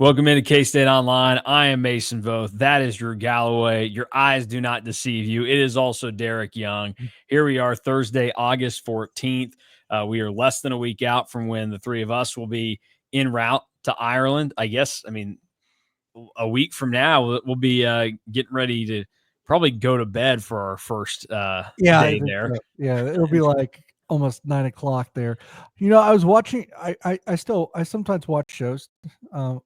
Welcome into K-State Online. I am Mason Voth. That is Drew Galloway. Your eyes do not deceive you. It is also Derek Young. Here we are, Thursday, August 14th. We are less than a week out from when the three of us will be en route to Ireland. I guess, a week from now, we'll be getting ready to probably go to bed for our first day there. So. Yeah, it'll be like almost 9 o'clock there. I was watching. I sometimes watch shows,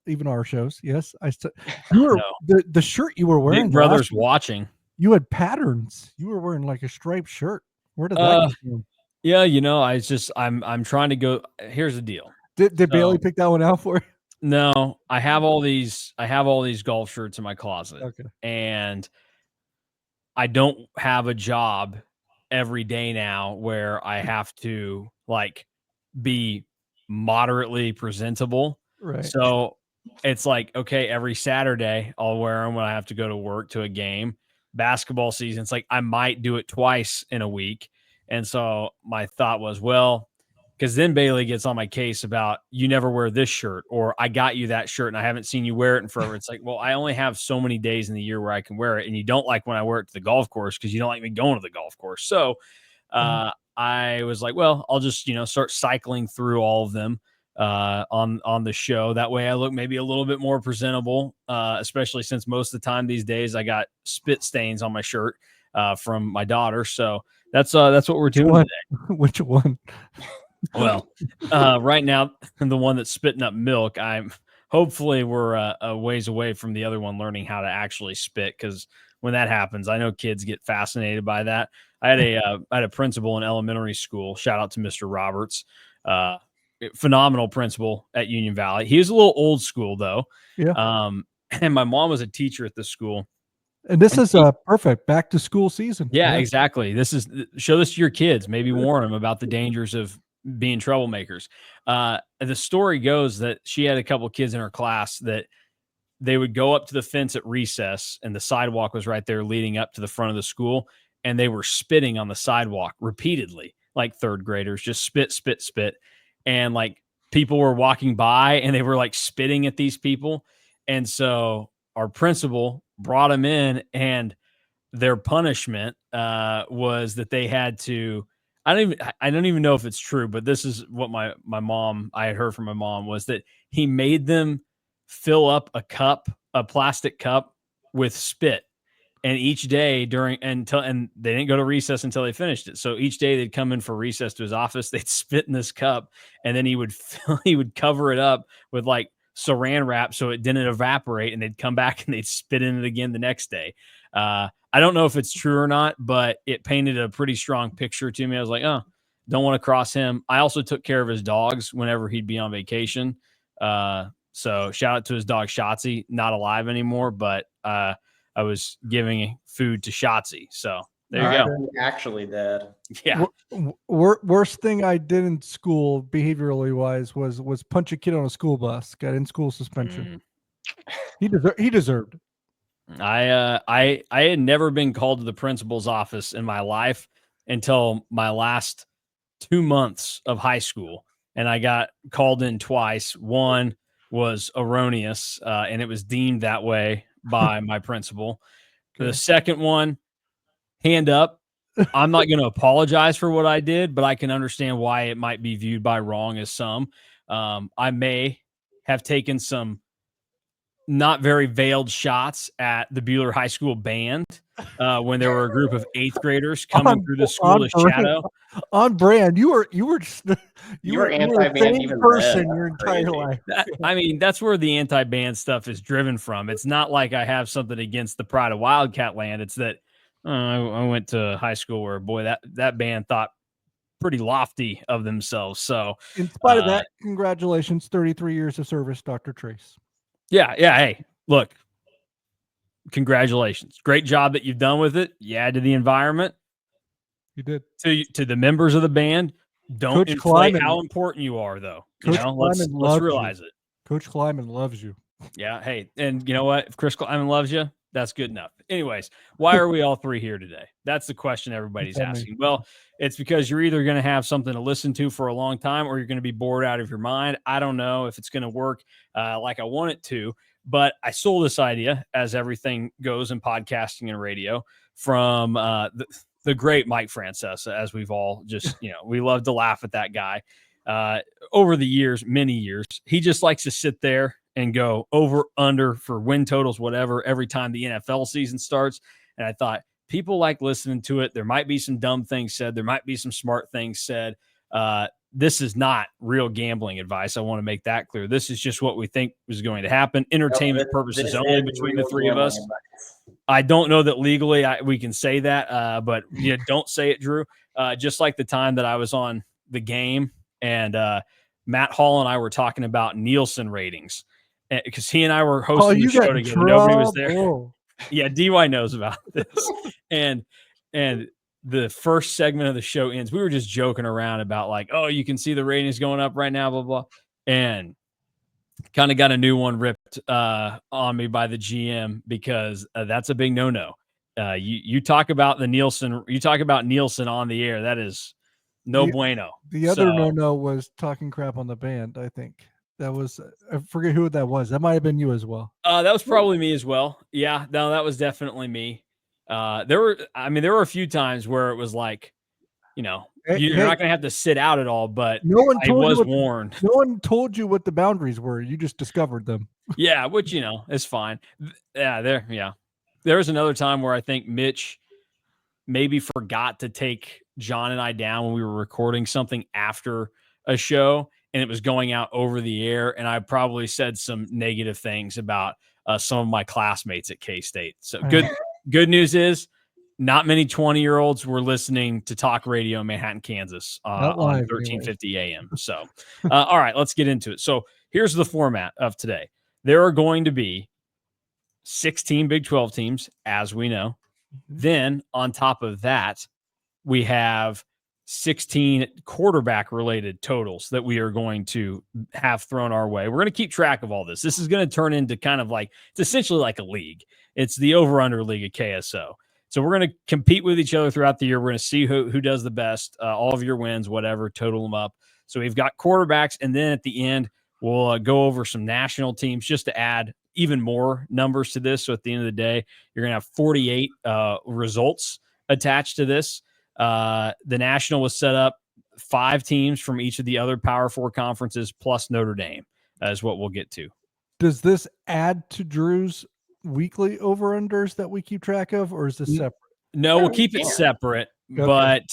even our shows. Yes, the shirt you were wearing. Big Brother's watching. You had patterns. You were wearing like a striped shirt. Where did that come from? Yeah, I'm trying to go. Here's the deal. Did Bailey pick that one out for you? No, I have all these golf shirts in my closet. Okay. And I don't have a job every day now where I have to be moderately presentable. Right. So it's like, okay, every Saturday I'll wear them when I have to go to work to a game. Basketball season, it's like I might do it twice in a week. And so my thought was, well, because then Bailey gets on my case about you never wear this shirt, or I got you that shirt and I haven't seen you wear it in forever. It's like, well, I only have so many days in the year where I can wear it. And you don't like when I wear it to the golf course because you don't like me going to the golf course. So I was like, well, I'll just, start cycling through all of them on the show. That way I look maybe a little bit more presentable, especially since most of the time these days I got spit stains on my shirt from my daughter. So that's what we're doing today. Which one? Well, right now, the one that's spitting up milk, hopefully we're a ways away from the other one learning how to actually spit, because when that happens, I know kids get fascinated by that. I had a principal in elementary school. Shout out to Mr. Roberts, phenomenal principal at Union Valley. He was a little old school though. Yeah. And my mom was a teacher at the school. And this is perfect back to school season. Yeah, exactly. Show this to your kids. Maybe warn them about the dangers of being troublemakers. The story goes that she had a couple kids in her class that they would go up to the fence at recess, and the sidewalk was right there leading up to the front of the school, and they were spitting on the sidewalk repeatedly, like third graders, just spit, spit, spit. And people were walking by and they were spitting at these people. And so our principal brought them in, and their punishment was that they had to, I don't even know if it's true, but this is what my mom, I had heard from my mom, was that he made them fill up a plastic cup with spit. And each day and they didn't go to recess until they finished it. So each day they'd come in for recess to his office, they'd spit in this cup, and then he would cover it up with saran wrap so it didn't evaporate, and they'd come back and they'd spit in it again the next day. I don't know if it's true or not, but it painted a pretty strong picture to me. I was like, oh, don't want to cross him. I also took care of his dogs whenever he'd be on vacation. So shout out to his dog Shotzi, not alive anymore, but I was giving food to Shotzi. So there you go. Actually dead. Yeah. Worst thing I did in school, behaviorally wise, was punch a kid on a school bus. Got in school suspension. He deserved it. I had never been called to the principal's office in my life until my last 2 months of high school. And I got called in twice. One was erroneous, and it was deemed that way by my principal. The second one, hand up. I'm not going to apologize for what I did, but I can understand why it might be viewed by wrong as some. I may have taken some not very veiled shots at the Baylor High School band when there were a group of 8th graders coming through the school to shadow. On brand. You were anti-band even person your entire life. That's where the anti-band stuff is driven from. It's not like I have something against the pride of Wildcat land. It's that I went to high school where, boy, that band thought pretty lofty of themselves. So in spite of that, congratulations, 33 years of service, Dr. Trace. Yeah. Hey, look, congratulations. Great job that you've done with it. You add to the environment. You did. To the members of the band, don't Coach inflate Kleiman, how important you are, though. Let's realize it. Coach Kleiman loves you. Yeah. Hey, and you know what? If Chris Kleiman loves you, That's good enough. Anyways, why are we all three here today? That's the question everybody's asking. Well, it's because you're either going to have something to listen to for a long time or you're going to be bored out of your mind. I don't know if it's going to work like I want it to, but I sold this idea, as everything goes in podcasting and radio, from the great Mike Francesa, as we've all just, we love to laugh at that guy. Over the years, many years, he just likes to sit there and go over, under for win totals, whatever, every time the NFL season starts. And I thought, people like listening to it. There might be some dumb things said. There might be some smart things said. This is not real gambling advice. I want to make that clear. This is just what we think is going to happen. Entertainment purposes only between the three of us. I don't know that legally we can say that, but don't say it, Drew. Just like the time that I was on The Game and Matt Hall and I were talking about Nielsen ratings, because he and I were hosting the show together. Nobody was there. Yeah, DY knows about this. and the first segment of the show ends. We were just joking around about like, oh, you can see the ratings going up right now, blah, blah. And kind of got a new one ripped on me by the GM because that's a big no-no. You talk about Nielsen on the air. That is bueno. The other no-no was talking crap on the band, I think. That was, I forget who that was. That might have been you as well. That was probably me as well. Yeah, no, that was definitely me. There were a few times where it was like, you're not going to have to sit out at all, but I was warned. No one told you what the boundaries were. You just discovered them. Yeah, which, is fine. Yeah. There was another time where I think Mitch maybe forgot to take John and I down when we were recording something after a show, and it was going out over the air, and I probably said some negative things about some of my classmates at K-State. So good news is not many 20-year-olds were listening to talk radio in Manhattan, Kansas on 1350 AM. So, all right, let's get into it. So here's the format of today. There are going to be 16 Big 12 teams, as we know. Then on top of that, we have 16 quarterback-related totals that we are going to have thrown our way. We're going to keep track of all this. This is going to turn into kind of like, it's essentially like a league. It's the over-under league of KSO. So we're going to compete with each other throughout the year. We're going to see who does the best, all of your wins, whatever, total them up. So we've got quarterbacks, and then at the end, we'll go over some national teams just to add even more numbers to this. So at the end of the day, you're going to have 48 results attached to this. The national was set up 5 teams from each of the other Power 4 conferences plus Notre Dame is what we'll get to. Does this add to Drew's weekly over-unders that we keep track of, or is this separate? No, we'll keep it separate, but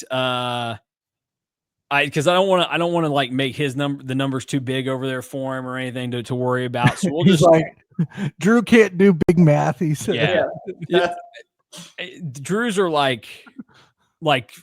because I don't want to like make the numbers too big over there for him or anything to worry about. So we'll just like, Drew can't do big math. He said, yeah. Drews are like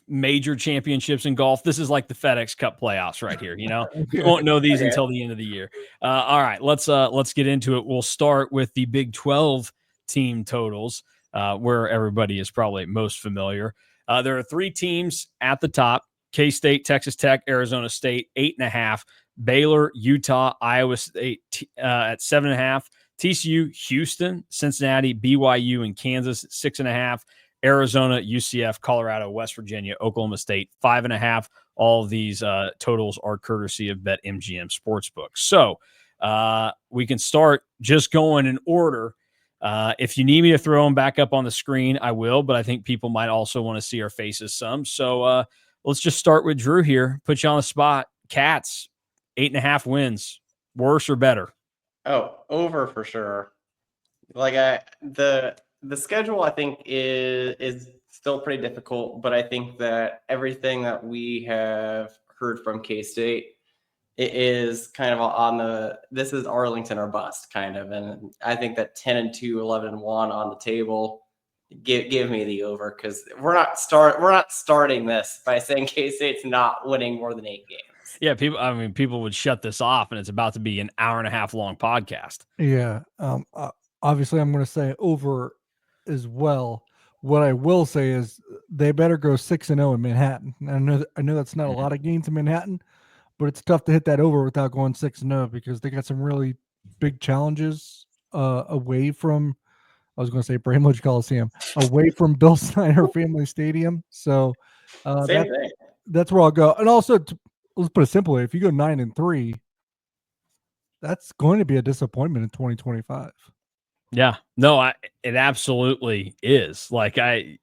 major championships in golf. This is like the FedEx Cup playoffs right here. You won't know these until the end of the year. All right, let's get into it. We'll start with the Big 12 team totals, where everybody is probably most familiar. There are 3 teams at the top: K-State, Texas Tech, Arizona State, 8.5. Baylor, Utah, Iowa State at 7.5. TCU, Houston, Cincinnati, BYU, and Kansas at 6.5. Arizona, UCF, Colorado, West Virginia, Oklahoma State, 5.5. All of these totals are courtesy of BetMGM Sportsbook. So we can start just going in order. If you need me to throw them back up on the screen, I will, but I think people might also want to see our faces some. So let's just start with Drew here. Put you on the spot. Cats, 8.5 wins. Worse or better? Oh, over for sure. Like the schedule, I think is still pretty difficult, but I think that everything that we have heard from K-State, it is kind of this is Arlington or bust kind of. And I think that 10-2, 11-1 on the table, give me the over, because we're not starting this by saying K-State's not winning more than 8 games. Yeah, people would shut this off, and it's about to be an hour-and-a-half long podcast. Yeah. Obviously, I'm going to say over as well. What I will say is they better go 6-0 in Manhattan. And I know that's not a lot of games in Manhattan, but it's tough to hit that over without going 6-0 because they got some really big challenges away from I was going to say Bramlage Coliseum, away from Bill Snyder Family Stadium. So Same thing. that's where I'll go. And also, let's put it simply: if you go 9-3, that's going to be a disappointment in 2025. Yeah, no, it absolutely is. Like I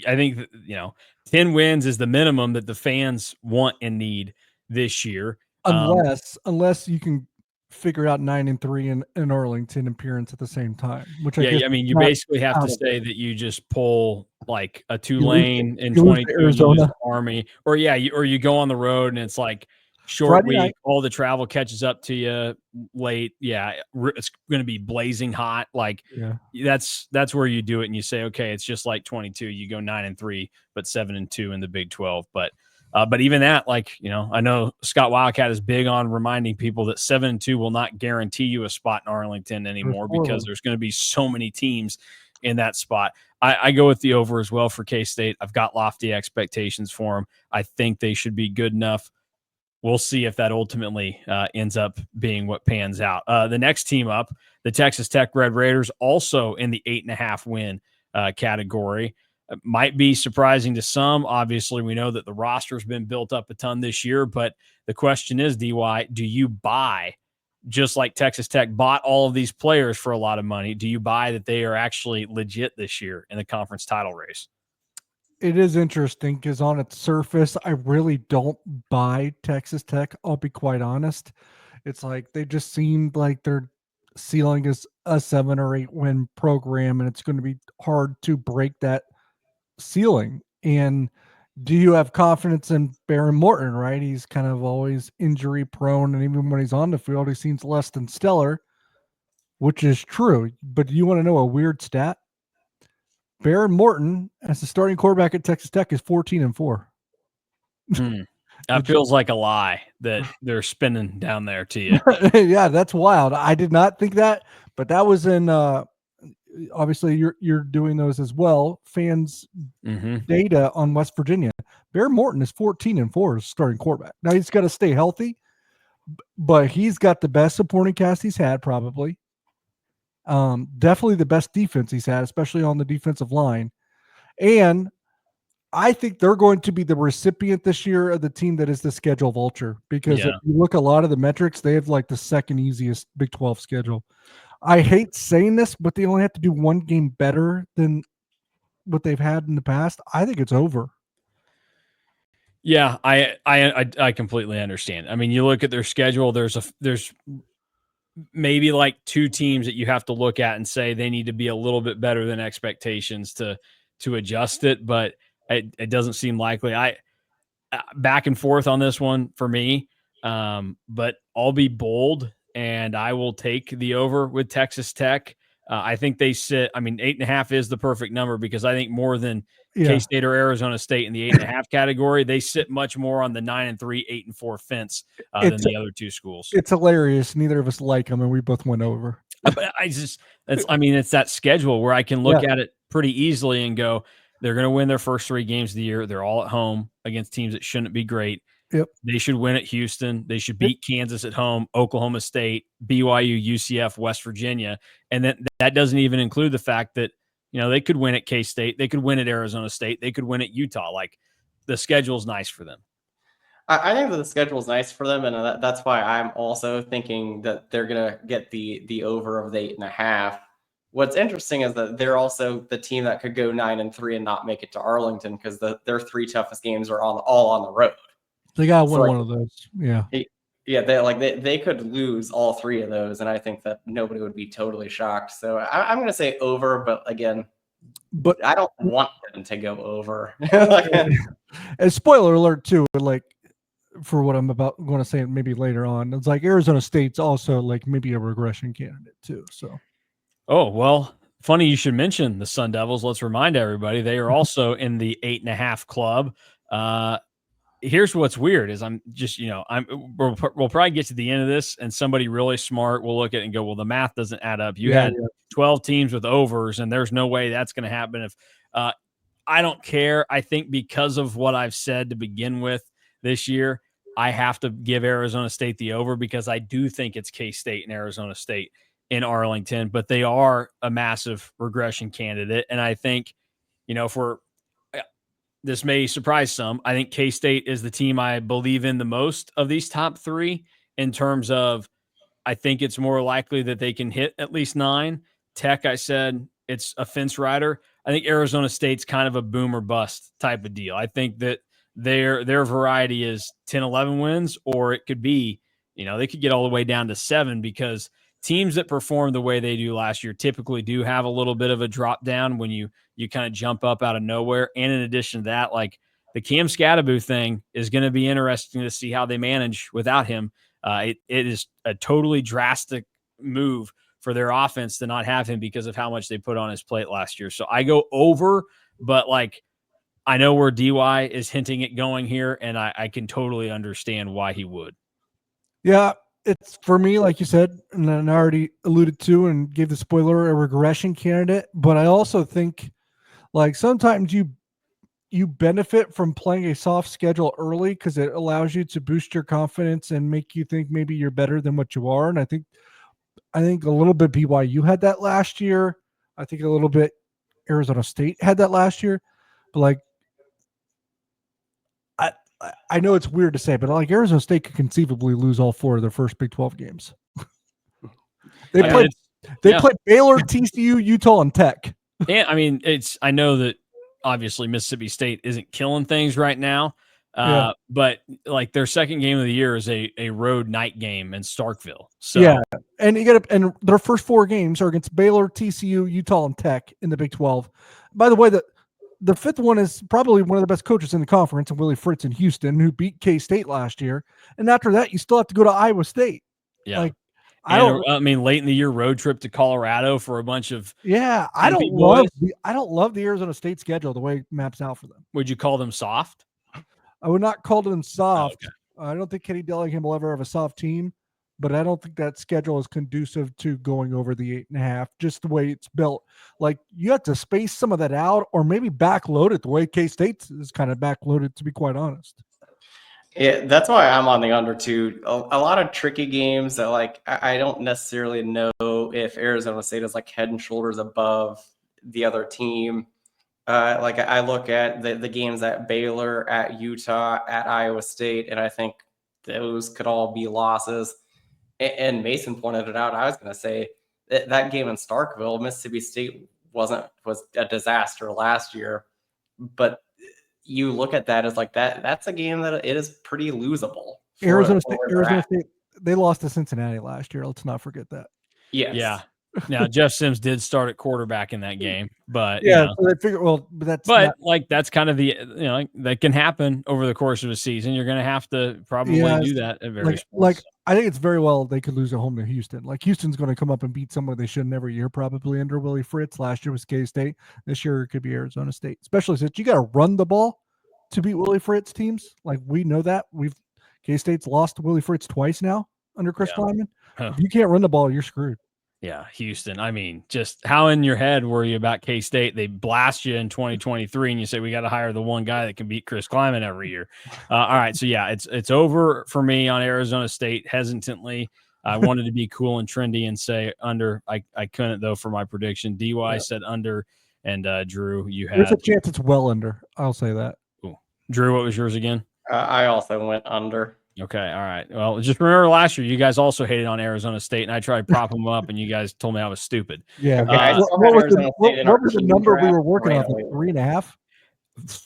think that, 10 wins is the minimum that the fans want and need this year. Unless you can figure out 9-3 in Arlington appearance at the same time, which I guess I mean, you not basically have to out of say it. that you just pull like a You lose Tulane in you lose to 22, you lose Arizona to Army, or you go on the road and it's like short Friday week, night. all the travel catches up to you late. Yeah, it's going to be blazing hot. Like Yeah. that's where you do it and you say, okay, it's just like 22. You go 9-3, but 7-2 in the Big 12. But even that, I know Scott Wildcat is big on reminding people that 7-2 will not guarantee you a spot in Arlington anymore because there's going to be so many teams in that spot. I go with the over as well for K-State. I've got lofty expectations for them. I think they should be good enough. We'll see if that ultimately ends up being what pans out. The next team up, the Texas Tech Red Raiders, also in the 8.5 win category. Might be surprising to some. Obviously, we know that the roster has been built up a ton this year, but the question is, DY, do you buy, just like Texas Tech bought all of these players for a lot of money, do you buy that they are actually legit this year in the conference title race? It is interesting because on its surface, I really don't buy Texas Tech. I'll be quite honest. It's like they just seemed like their ceiling is a 7 or 8 win program, and it's going to be hard to break that ceiling. And do you have confidence in Baron Morton, right? He's kind of always injury prone, and even when he's on the field, he seems less than stellar, which is true. But do you want to know a weird stat? Baron Morton, as the starting quarterback at Texas Tech, is 14-4. That feels like a lie that they're spinning down there to you. Yeah, that's wild. I did not think that, but that was in obviously you're doing those as well. Fans data on West Virginia. Baron Morton is 14-4 as starting quarterback. Now he's got to stay healthy, but he's got the best supporting cast he's had, probably. Definitely the best defense he's had, especially on the defensive line. And I think they're going to be the recipient this year of the team that is the schedule vulture, because if you look at a lot of the metrics, they have like the second easiest Big 12 schedule. I hate saying this, but they only have to do one game better than what they've had in the past. I think it's over. Yeah, I completely understand. I mean, you look at their schedule, there's maybe like two teams that you have to look at and say they need to be a little bit better than expectations to adjust it, but it doesn't seem likely. Back and forth on this one for me, but I'll be bold and I will take the over with Texas Tech. I think they sit, 8.5 is the perfect number because I think more than K-State or Arizona State in the 8.5 category, they sit much more on the 9-3, 8-4 fence than the other two schools. It's hilarious. Neither of us like them, and we both went over. But it's that schedule where I can look at it pretty easily and go, they're going to win their first 3 games of the year. They're all at home against teams that shouldn't be great. Yep. They should win at Houston. They should beat Kansas at home, Oklahoma State, BYU, UCF, West Virginia. And that doesn't even include the fact that, they could win at K-State. They could win at Arizona State. They could win at Utah. Like, the schedule's nice for them. I think that the schedule is nice for them, and that's why I'm also thinking that they're going to get the over of the 8.5. What's interesting is that they're also the team that could go 9-3 and not make it to Arlington because their 3 toughest games are all on the road. They got one of those. Yeah. Yeah, they could lose all 3 of those, and I think that nobody would be totally shocked. So I'm going to say over, but again, I don't want them to go over. And spoiler alert too, like for what I'm going to say maybe later on, it's like Arizona State's also like maybe a regression candidate too. So. Oh, well, funny you should mention the Sun Devils. Let's remind everybody they are also in the 8.5 club. Here's what's weird is we'll probably get to the end of this and somebody really smart will look at it and go, well, the math doesn't add up. You had 12 teams with overs and there's no way that's going to happen. If I don't care. I think because of what I've said to begin with this year, I have to give Arizona State the over because I do think it's K-State and Arizona State in Arlington, but they are a massive regression candidate. And I think, if this may surprise some, I think K-State is the team I believe in the most of these top three in terms of, I think it's more likely that they can hit at least 9. Tech, I said, it's a fence rider. I think Arizona State's kind of a boom or bust type of deal. I think that their variety is 10, 11 wins, or it could be, they could get all the way down to 7, because teams that perform the way they do last year typically do have a little bit of a drop down when you kind of jump up out of nowhere. And in addition to that, like the Cam Scadaboo thing is going to be interesting to see how they manage without him. It is a totally drastic move for their offense to not have him because of how much they put on his plate last year. So I go over, but I know where DY is hinting at going here, and I can totally understand why he would. Yeah, it's for me, like you said, and I already alluded to and gave the spoiler, a regression candidate. But I also think sometimes you benefit from playing a soft schedule early because it allows you to boost your confidence and make you think maybe you're better than what you are. And I think a little bit BYU had that last year. I think a little bit Arizona State had that last year. But I know it's weird to say, but Arizona State could conceivably lose all 4 of their first Big 12 games. They played Baylor, TCU, Utah, and Tech. Yeah, I know that obviously Mississippi State isn't killing things right now, but their second game of the year is a road night game in Starkville. So yeah, and and their first 4 games are against Baylor, TCU, Utah, and Tech in the Big 12. By the way, the fifth one is probably one of the best coaches in the conference, and Willie Fritz in Houston, who beat K-State last year. And after that, you still have to go to Iowa State. Yeah. Late in the year road trip to Colorado for a bunch of I don't love the Arizona State schedule the way it maps out for them. Would you call them soft? I would not call them soft. Oh, okay. I don't think Kenny Dillingham will ever have a soft team, but I don't think that schedule is conducive to going over the 8.5, just the way it's built. You have to space some of that out, or maybe backload it the way K-State is kind of backloaded, to be quite honest. Yeah, that's why I'm on the under too. A lot of tricky games that I don't necessarily know if Arizona State is head and shoulders above the other team. I look at the games at Baylor, at Utah, at Iowa State, and I think those could all be losses. And Mason pointed it out. I was going to say that game in Starkville, Mississippi State was a disaster last year, but you look at that as that's a game that it is pretty losable. Arizona State, they lost to Cincinnati last year. Let's not forget that. Yes. Yeah. Now Jeff Sims did start at quarterback in that game, but so they figure, that's kind of the that can happen over the course of a season. You're going to have to probably do that at various points. I think it's very well they could lose at home to Houston. Houston's going to come up and beat someone they shouldn't every year, probably under Willie Fritz. Last year was K-State. This year it could be Arizona State, especially since you got to run the ball to beat Willie Fritz teams. We know that K-State's lost to Willie Fritz twice now under Chris Klieman. If you can't run the ball, you're screwed. Yeah, Houston. Just how in your head were you about K-State? They blast you in 2023, and you say we got to hire the one guy that can beat Chris Klieman every year. All right, so yeah, it's over for me on Arizona State. Hesitantly, I wanted to be cool and trendy and say under. I couldn't though for my prediction. DY said under, and Drew, you had. There's a chance it's well under. I'll say that. Cool. Drew, what was yours again? I also went under. Okay, all right. Well, just remember last year, you guys also hated on Arizona State, and I tried to prop them up, and you guys told me I was stupid. Yeah. What was the number we were working on? 3.5?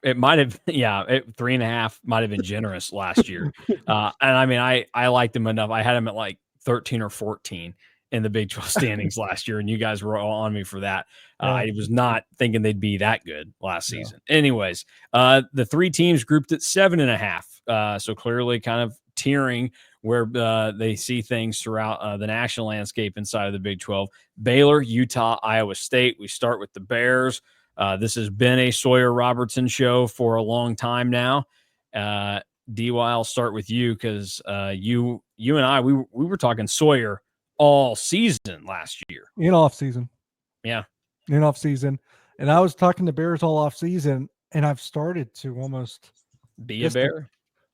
It might have, 3.5 might have been generous last year. And I liked them enough. I had them at 13 or 14 in the Big 12 standings last year, and you guys were all on me for that. I was not thinking they'd be that good last season. Anyways, the 3 teams grouped at 7.5. So clearly kind of tiering where they see things throughout the national landscape inside of the Big 12. Baylor, Utah, Iowa State. We start with the Bears. This has been a Sawyer Robertson show for a long time now. DY, I'll start with you because you and I, we were talking Sawyer all season last year. In off season. Yeah. In off season. And I was talking to Bears all off season, and I've started to almost be a Bear.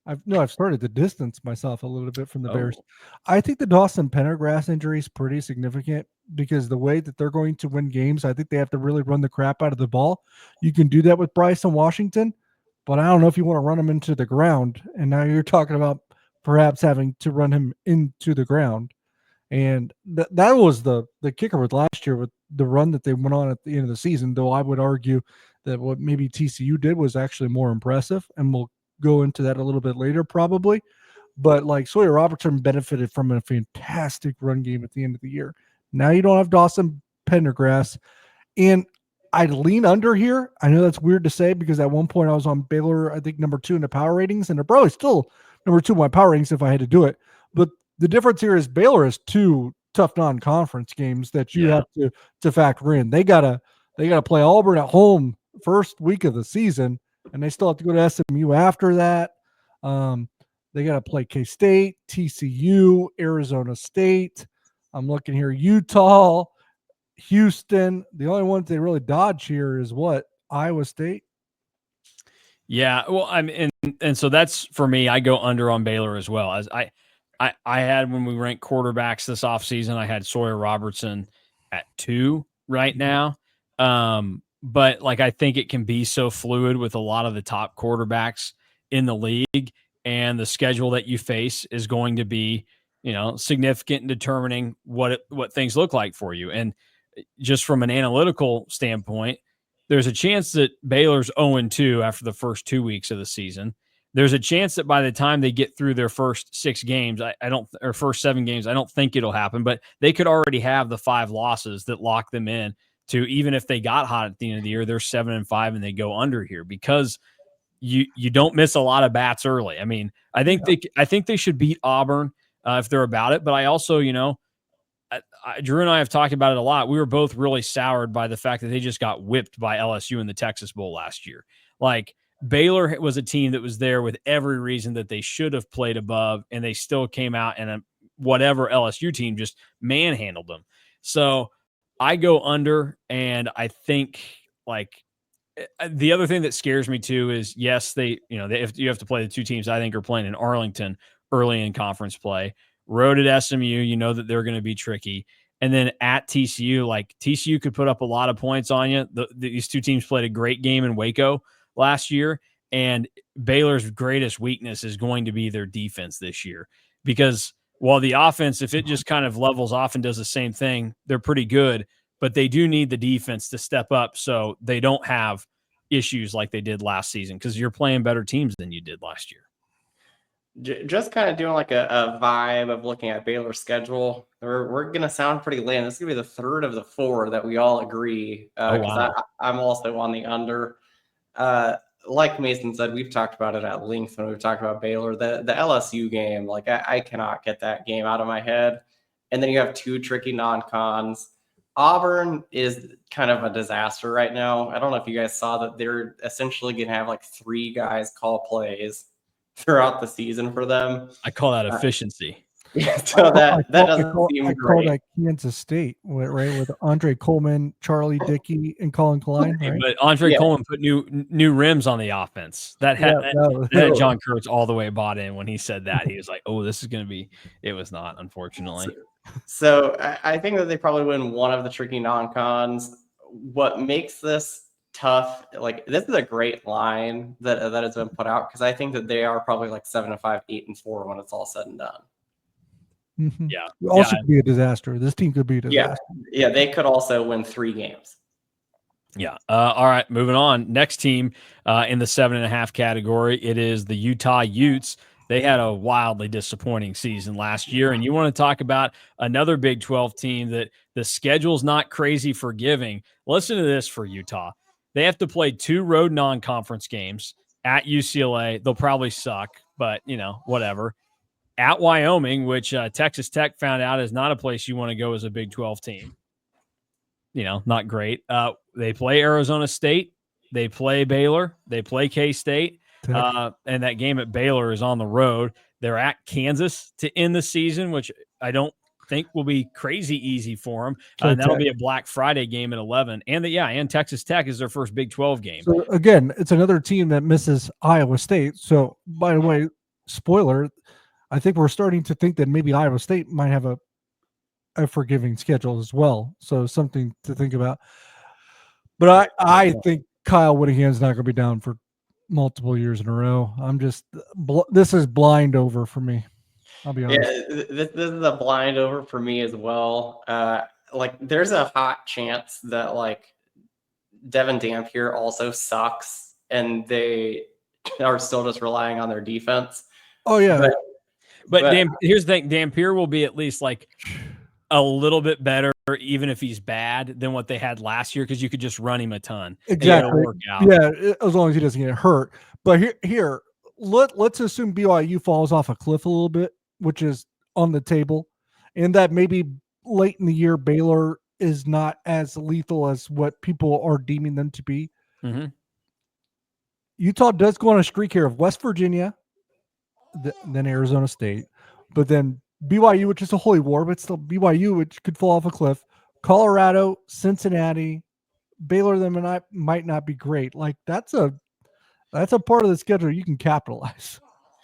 I've started to distance myself a little bit from the Bears. Oh. I think the Dawson Pendergrass injury is pretty significant because the way that they're going to win games, I think they have to really run the crap out of the ball. You can do that with Bryson Washington, but I don't know if you want to run him into the ground. And now you're talking about perhaps having to run him into the ground. And that was the kicker with last year with the run that they went on at the end of the season, though I would argue that what maybe TCU did was actually more impressive, and we'll go into that a little bit later probably. But like Sawyer Robertson benefited from a fantastic run game at the end of the year. Now you don't have Dawson Pendergrass, and I'd lean under here. I know that's weird to say because at one point I was on Baylor, I think number 2 in the power ratings, and they're probably still number 2 in my power ratings if I had to do it. But the difference here is Baylor has 2 tough non-conference games that you have to factor in. They gotta play Auburn at home first week of the season, and they still have to go to SMU after that. They got to play K-State, TCU, Arizona State. I'm looking here, Utah, Houston. The only ones they really dodge here is what? Iowa State. Yeah, well, and so that's for me. I go under on Baylor as well. As I had when we ranked quarterbacks this offseason, I had Sawyer Robertson at 2 right now. But like I think it can be so fluid with a lot of the top quarterbacks in the league, and the schedule that you face is going to be, significant in determining what things look like for you. And just from an analytical standpoint, there's a chance that Baylor's 0-2 after the first 2 weeks of the season. There's a chance that by the time they get through their first 6 games, or first 7 games, I don't think it'll happen, but they could already have the 5 losses that lock them in to, even if they got hot at the end of the year, they're 7-5 and they go under here because you don't miss a lot of bats early. I mean, I think they should beat Auburn if they're about it, but I also, Drew and I have talked about it a lot. We were both really soured by the fact that they just got whipped by LSU in the Texas Bowl last year. Like, Baylor was a team that was there with every reason that they should have played above, and they still came out and whatever LSU team just manhandled them. So I go under, and I think the other thing that scares me too is yes, you have to play the 2 teams I think are playing in Arlington early in conference play. Road at SMU, that they're going to be tricky. And then at TCU, TCU could put up a lot of points on you. These 2 teams played a great game in Waco last year, and Baylor's greatest weakness is going to be their defense this year, because while the offense, if it just kind of levels off and does the same thing, they're pretty good, but they do need the defense to step up so they don't have issues like they did last season, because you're playing better teams than you did last year. Just kind of doing like a vibe of looking at Baylor's schedule. We're going to sound pretty lame. This is going to be the 3rd of the 4 that we all agree. Wow. I'm also on the under. Like Mason said, we've talked about it at length when we've talked about Baylor. The LSU game, I cannot get that game out of my head. And then you have 2 tricky non-cons. Auburn is kind of a disaster right now. I don't know if you guys saw that they're essentially going to have 3 guys call plays throughout the season for them. I call that efficiency. So that doesn't seem great. I call that Kansas State, right, with Andre Coleman, Charlie Dickey, and Colin Klein. Right? But Andre Coleman put new rims on the offense. That had John Kurtz all the way bought in when he said that. He was like, "Oh, this is going to be." It was not, unfortunately. So I think that they probably win one of the tricky non-cons. What makes this tough, this is a great line that has been put out, because I think that they are probably 7-5, 8-4 when it's all said and done. Mm-hmm. Yeah. It also could be a disaster. This team could be a disaster. Yeah, they could also win 3 games. Yeah. All right, moving on. Next team in the 7.5 category, it is the Utah Utes. They had a wildly disappointing season last year, and you want to talk about another Big 12 team that the schedule's not crazy forgiving. Listen to this for Utah. They have to play 2 road non-conference games at UCLA. They'll probably suck, but, whatever. At Wyoming, which Texas Tech found out is not a place you want to go as a Big 12 team. Not great. They play Arizona State. They play Baylor. They play K-State. And that game at Baylor is on the road. They're at Kansas to end the season, which I don't think will be crazy easy for them. And that'll be a Black Friday game at 11. And Texas Tech is their first Big 12 game. So, again, it's another team that misses Iowa State. So, by the way, spoiler, I think we're starting to think that maybe Iowa State might have a forgiving schedule as well. So something to think about. But I think Kyle Whittingham's not going to be down for multiple years in a row. I'm just this is blind over for me. I'll be honest. Yeah, this is a blind over for me as well. Like there's a hot chance that like Devin Dampier also sucks and they are still just relying on their defense. Oh yeah. But here's the thing, Dampier will be at least like a little bit better, even if he's bad, than what they had last year, because you could just run him a ton. Exactly. Work out. Yeah, as long as he doesn't get hurt. But here, let's assume BYU falls off a cliff a little bit, which is on the table, and that maybe late in the year Baylor is not as lethal as what people are deeming them to be. Mm-hmm. Utah does go on a streak here of West Virginia, then Arizona State, but then BYU, which is a holy war, but still BYU, which could fall off a cliff. Colorado, Cincinnati, Baylor, them might not be great. Like that's a part of the schedule you can capitalize.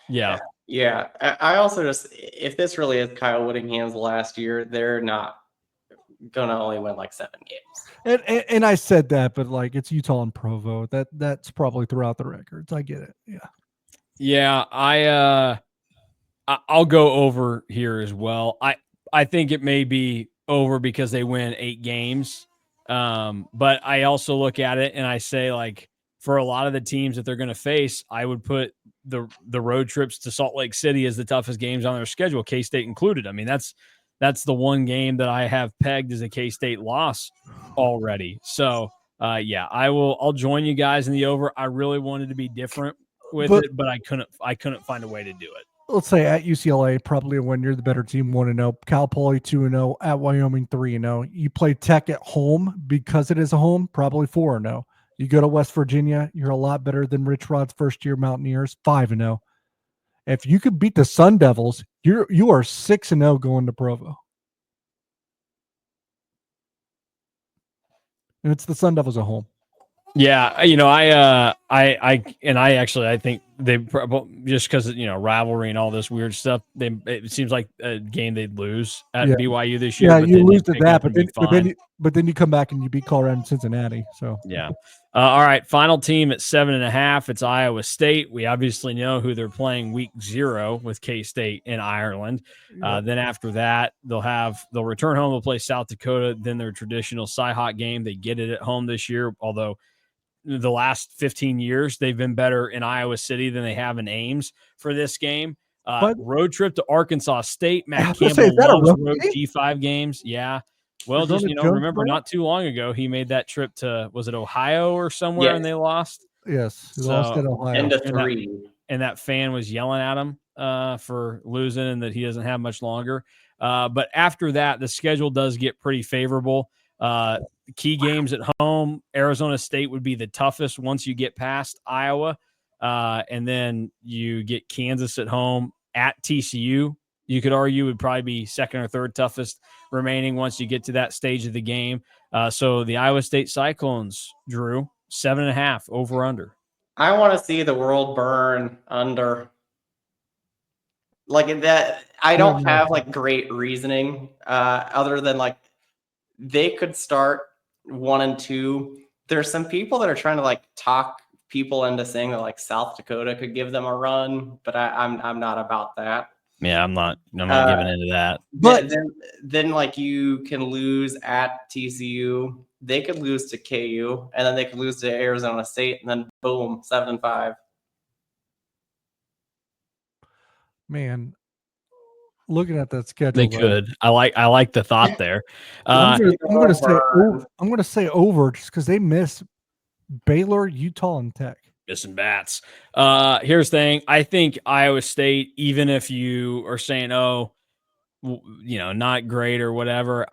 Yeah. Yeah. I also just, if this really is Kyle Whittingham's last year, they're not gonna only win like 7 games. And I said that, but like it's Utah and Provo. That's probably throughout the records. I get it. Yeah. Yeah, I'll go over here as well. I think it may be over because they win 8 games. But I also look at it and I say, like, for a lot of the teams that they're going to face, I would put the road trips to Salt Lake City as the toughest games on their schedule, K-State included. I mean, that's the one game that I have pegged as a K-State loss already. So, I'll join you guys in the over. I really wanted to be different with it, but I couldn't find a way to do it. Let's say at UCLA, probably when you're the better team, 1-0. Cal Poly 2-0. At Wyoming 3-0. You play Tech at home because it is a home, probably 4-0. You go to West Virginia, you're a lot better than Rich Rod's first year Mountaineers, 5-0. If you could beat the Sun Devils, you are 6-0 going to Provo. And it's the Sun Devils at home. Yeah, I think they probably, just because rivalry and all this weird stuff, it seems like a game they'd lose at BYU this year. Yeah, you lose to that, but then you come back and you beat Colorado and Cincinnati. So yeah. All right, final team at 7.5. It's Iowa State. We obviously know who they're playing week 0 with K-State in Ireland. Then after that, they'll return home. They'll play South Dakota. Then their traditional Cy-Hawk game. They get it at home this year, although the last 15 years, they've been better in Iowa City than they have in Ames for this game. Road trip to Arkansas State. Matt Campbell loves road G5 games. Yeah. Well, just, remember not too long ago, he made that trip to, was it Ohio or somewhere, and they lost? Yes. Lost at Ohio. End of 3. And that fan was yelling at him for losing and that he doesn't have much longer. But after that, the schedule does get pretty favorable. Key games at home, Arizona State would be the toughest once you get past Iowa. And then you get Kansas at home, at TCU. You could argue would probably be second or third toughest remaining once you get to that stage of the game. So the Iowa State Cyclones, Drew, 7.5 over under. I want to see the world burn under. Like that, I don't have like great reasoning other than like they could start 1 and 2. There's some people that are trying to like talk people into saying that like South Dakota could give them a run, but I'm not about that. Yeah, I'm not giving into that. But then like you can lose at TCU, they could lose to KU, and then they could lose to Arizona State, and then boom, 7-5. Man, looking at that schedule, they could. I like the thought there. I'm going to say over just because they miss Baylor, Utah, and Tech. Missing bats. Here's the thing. I think Iowa State, even if you are saying, not great or whatever,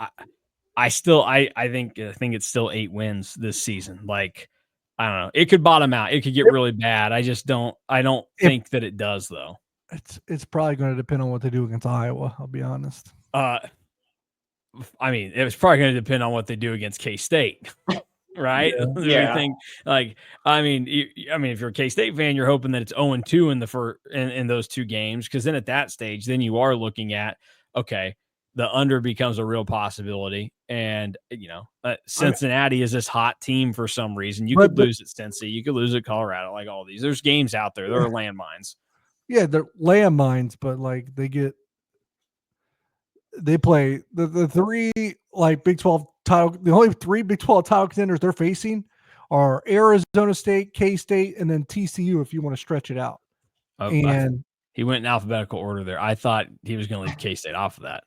I think it's still 8 wins this season. Like, I don't know. It could bottom out. It could get really bad. I don't think that it does though. It's probably going to depend on what they do against Iowa. I'll be honest. I mean, it's probably going to depend on what they do against K-State. right? Yeah. We think like, I mean, if you're a K-State fan, you're hoping that it's 0-2 in the in those two games, because then at that stage, then you are looking at, okay, the under becomes a real possibility. And Cincinnati is this hot team for some reason. You could lose at Cincy, you could lose at Colorado, like all these. There's games out there. There are landmines. Yeah, they're landmines, but like they play the three like Big 12 title. The only three Big 12 title contenders they're facing are Arizona State, K-State, and then TCU. If you want to stretch it out, and he went in alphabetical order there. I thought he was going to leave K-State off of that.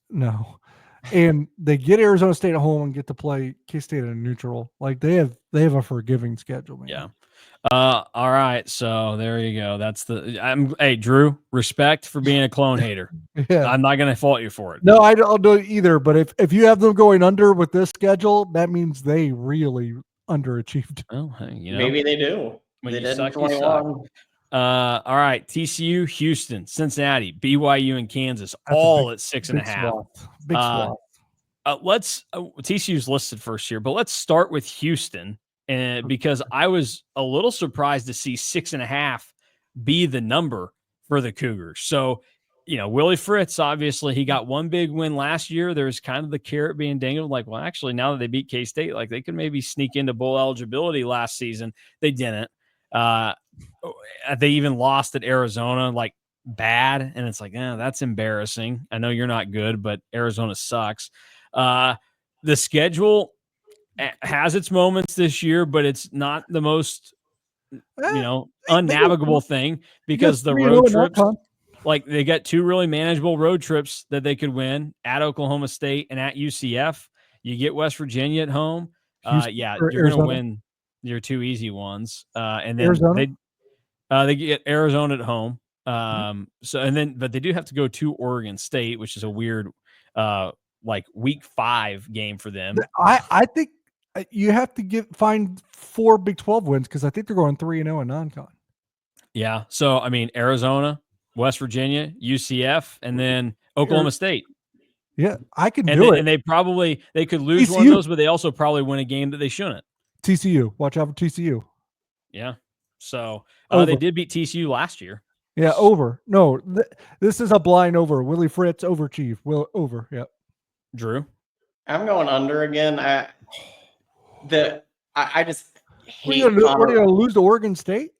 No, and they get Arizona State at home and get to play K-State at a neutral. Like they have a forgiving schedule, man. Yeah. All right. So there you go. That's hey, Drew, respect for being a clone hater. Yeah. I'm not going to fault you for it. No, I don't do it either. But if you have them going under with this schedule, that means they really underachieved. Well, hey, maybe they do. When they you did suck, 21. you suck. All right. TCU, Houston, Cincinnati, BYU, and Kansas, all at 6.5. Big swath. TCU's listed first here, but let's start with Houston. And because I was a little surprised to see 6.5 be the number for the Cougars. So, Willie Fritz, obviously he got one big win last year. There's kind of the carrot being dangled. Like, well, actually now that they beat K-State, like they could maybe sneak into bowl eligibility last season. They didn't. They even lost at Arizona, like bad. And it's like, that's embarrassing. I know you're not good, but Arizona sucks. The schedule has its moments this year, but it's not the most, unnavigable thing, because the road trips, like they got two really manageable road trips that they could win at Oklahoma State and at UCF. You get West Virginia at home. You're going to win your two easy ones. And then Arizona? they get Arizona at home. But they do have to go to Oregon State, which is a weird, like week 5 game for them. I think you have to find 4 Big 12 wins, because I think they're going 3-0 in non-con. Yeah. So, Arizona, West Virginia, UCF, and then Oklahoma State. Yeah, I can do it. And they could lose one of those, but they also probably win a game that they shouldn't. TCU. Watch out for TCU. Yeah. So they did beat TCU last year. Yeah, over. No, this is a blind over. Willie Fritz over Chief. Over. Yep. Drew? I'm going under again. I just hate. What are you going to lose to Oregon State?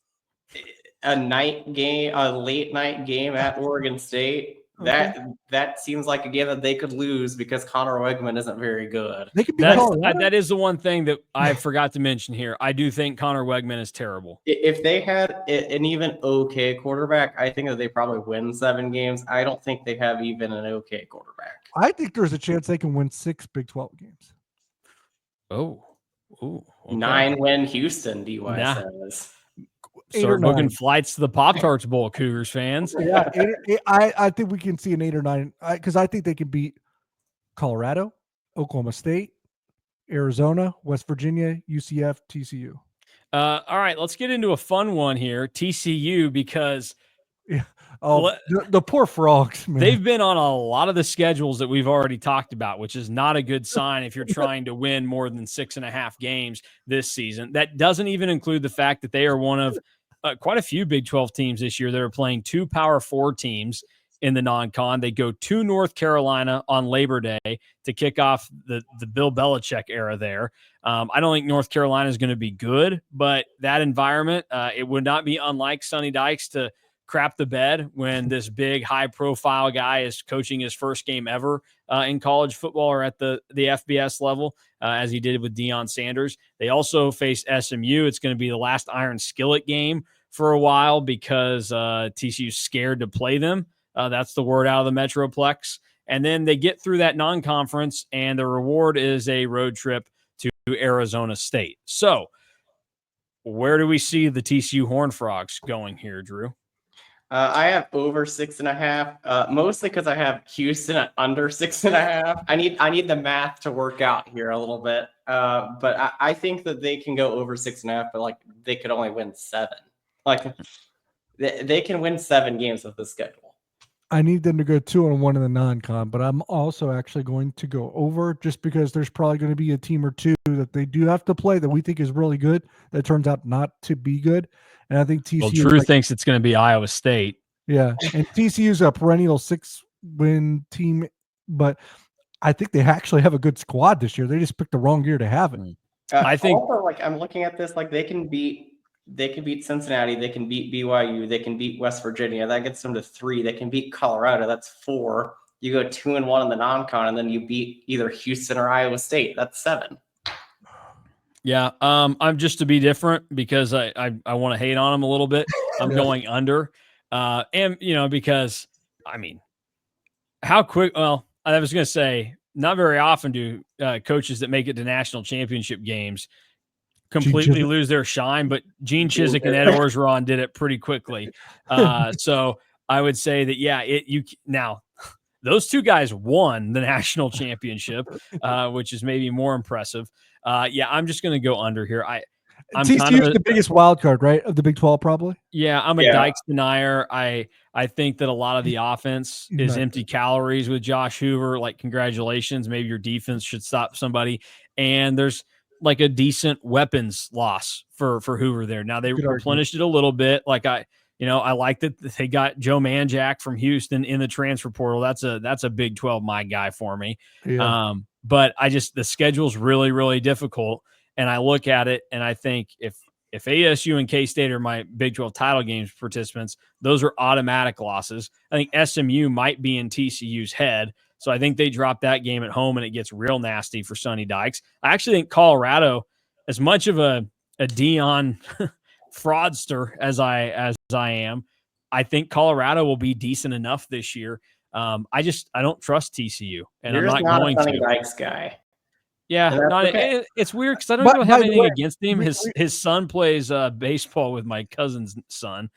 A night game, a late night game at Oregon State. That seems like a game that they could lose because Connor Wegman isn't very good. They could be that is the one thing that I forgot to mention here. I do think Connor Wegman is terrible. If they had an even okay quarterback, I think that they probably win 7 games. I don't think they have even an okay quarterback. I think there's a chance they can win 6 Big 12 games. Oh. Okay. 9-win Houston, DY says. Start booking flights to the Pop-Tarts Bowl, Cougars fans. Yeah, I think we can see an 8 or 9, because I think they can beat Colorado, Oklahoma State, Arizona, West Virginia, UCF, TCU. All right, let's get into a fun one here, TCU, because the poor frogs, man. They've been on a lot of the schedules that we've already talked about, which is not a good sign if you're trying to win more than 6.5 games this season. That doesn't even include the fact that they are one of quite a few Big 12 teams this year that are playing 2 Power 4 teams in the non-con. They go to North Carolina on Labor Day to kick off the Bill Belichick era there. I don't think North Carolina is going to be good, but that environment, it would not be unlike Sonny Dykes to crap the bed when this big high-profile guy is coaching his first game ever in college football or at the FBS level, as he did with Deion Sanders. They also face SMU. It's going to be the last Iron Skillet game for a while because TCU's scared to play them. That's the word out of the Metroplex. And then they get through that non-conference, and the reward is a road trip to Arizona State. So where do we see the TCU Horned Frogs going here, Drew? I have over 6.5, mostly because I have Houston at under 6.5. I need the math to work out here a little bit, but I think that they can go over 6.5, but like they could only win 7. Like they can win 7 games with the schedule. I need them to go 2-1 in the non-con, but I'm also actually going to go over just because there's probably going to be a team or two that they do have to play that we think is really good that turns out not to be good. And I think TCU. Well, Drew thinks it's going to be Iowa State. Yeah, and TCU is a perennial 6-win team, but I think they actually have a good squad this year. They just picked the wrong year to have it. I think also, like, I'm looking at this, like, they can beat Cincinnati, they can beat BYU, they can beat West Virginia. That gets them to 3. They can beat Colorado. That's 4. You go 2-1 in the non-con, and then you beat either Houston or Iowa State. That's 7. Yeah, I'm just to be different because I want to hate on them a little bit. I'm going under, and because I mean, how quick? Well, I was going to say not very often do coaches that make it to national championship games completely lose their shine, but Gene Chizik and Ed Orgeron did it pretty quickly. So I would say that now. Those two guys won the national championship, which is maybe more impressive. I'm just going to go under here. I'm TCU is the biggest wild card, right, of the Big 12, probably. Yeah, I'm a Dykes denier. I think that a lot of the offense is empty calories with Josh Hoover. Like, congratulations, maybe your defense should stop somebody. And there's like a decent weapons loss for Hoover there. Now they replenished it a little bit. Like I like that they got Joe Manjack from Houston in the transfer portal. That's a Big 12 my guy for me. Yeah. But the schedule's really, really difficult. And I look at it and I think if ASU and K-State are my Big 12 title games participants, those are automatic losses. I think SMU might be in TCU's head. So I think they drop that game at home and it gets real nasty for Sonny Dykes. I actually think Colorado, as much of a Dion fraudster as I am, I think Colorado will be decent enough this year. I don't trust TCU, and You're I'm not going a Sonny to. Dykes guy. Yeah, it's weird because I don't even have anything against him. His son plays baseball with my cousin's son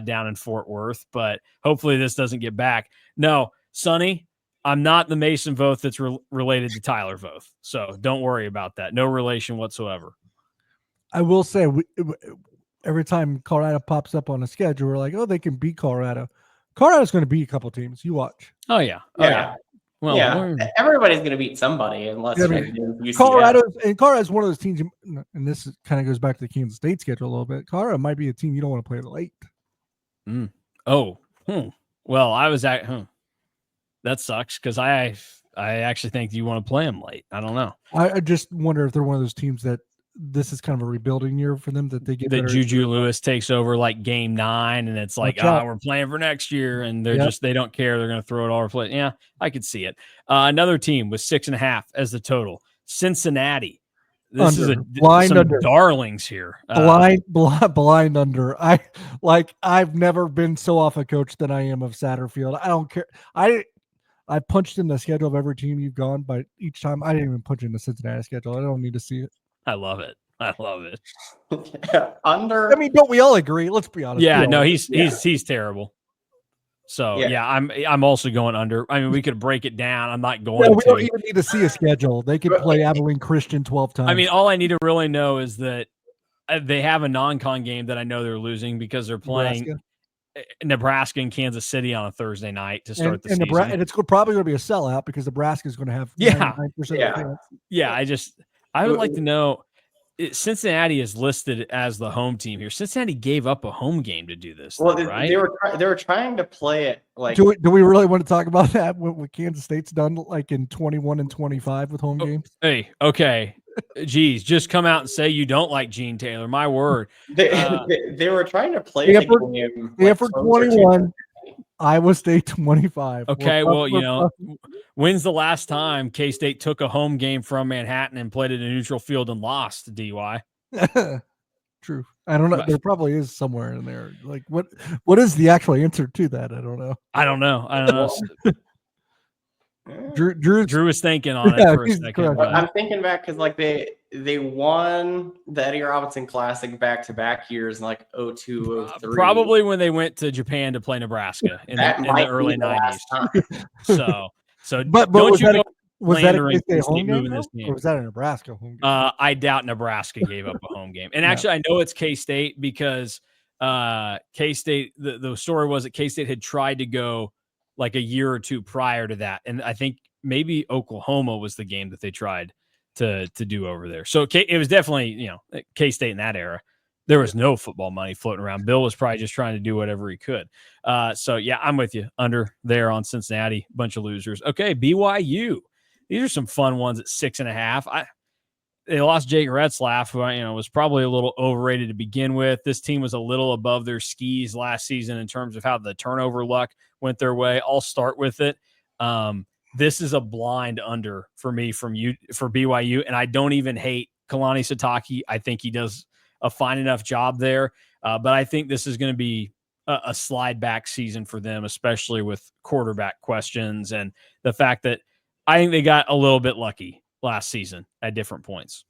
down in Fort Worth, but hopefully this doesn't get back. No, Sonny, I'm not the Mason Voth that's related to Tyler Voth, so don't worry about that. No relation whatsoever. I will say, every time Colorado pops up on a schedule, we're like, oh, they can beat Colorado. Colorado's going to beat a couple teams. You watch. Oh, yeah. Well, everybody's going to beat somebody unless Colorado's one of those teams, and this kind of goes back to the Kansas State schedule a little bit. Colorado might be a team you don't want to play late. Well, I was at that sucks because I actually think you want to play them late. I don't know. I just wonder if they're one of those teams that this is kind of a rebuilding year for them, that they get that Juju Lewis takes over like game 9 and it's like, we're playing for next year, and they don't care. They're going to throw it all over play. Yeah, I could see it. Another team with 6.5 as the total. Cincinnati. This is some darlings here. Blind under. I've never been so off a coach than I am of Satterfield. I don't care. I punched in the schedule of every team you've gone, but each time I didn't even punch in the Cincinnati schedule. I don't need to see it. I love it. Under. I mean, don't we all agree? Let's be honest. Yeah, no, he's terrible. So I'm also going under. I mean, we could break it down. I'm not going. We don't even need to see a schedule. They could play Abilene Christian 12 times. I mean, all I need to really know is that they have a non-con game that I know they're losing because they're playing Nebraska and Kansas City on a Thursday night to start the season. And it's probably going to be a sellout because Nebraska is going to have 99% I would like to know. Cincinnati is listed as the home team here. Cincinnati gave up a home game to do this. Well, right? They were trying to play it like. Do we really want to talk about that? What Kansas State's done like in 21 and 25 with home games? Hey, okay. Geez, just come out and say you don't like Gene Taylor. My word. They were trying to play the game. Stanford 21. Iowa State 25. Okay, when's the last time K-State took a home game from Manhattan and played at a neutral field and lost? DY. True. I don't know. There probably is somewhere in there. Like what is the actual answer to that? I don't know. Drew is thinking on it for a second. I'm thinking back because like they won the Eddie Robinson Classic back-to-back years in like 02, 03. Probably when they went to Japan to play Nebraska in the early 90s. But was that a K-State home game, or was that a Nebraska home game? I doubt Nebraska gave up a home game. And actually, I know it's K-State because K-State, the story was that K-State had tried to go like a year or two prior to that. And I think maybe Oklahoma was the game that they tried to do over there. So it was definitely, K-State in that era. There was no football money floating around. Bill was probably just trying to do whatever he could. So yeah, I'm with you. Under there on Cincinnati, bunch of losers. Okay, BYU. These are some fun ones at 6.5. They lost Jake Retzlaff, who was probably a little overrated to begin with. This team was a little above their skis last season in terms of how the turnover luck went their way. I'll start with it. This is a blind under for me for BYU, and I don't even hate Kalani Sitake. I think he does a fine enough job there, but I think this is going to be a slide back season for them, especially with quarterback questions and the fact that I think they got a little bit lucky last season at different points.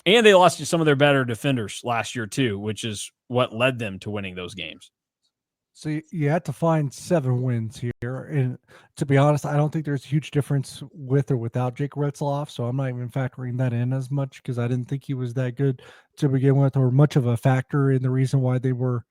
And they lost to some of their better defenders last year too, which is what led them to winning those games. So you had to find 7 wins here. And to be honest, I don't think there's a huge difference with or without Jake Retzlaff. So I'm not even factoring that in as much because I didn't think he was that good to begin with or much of a factor in the reason why they were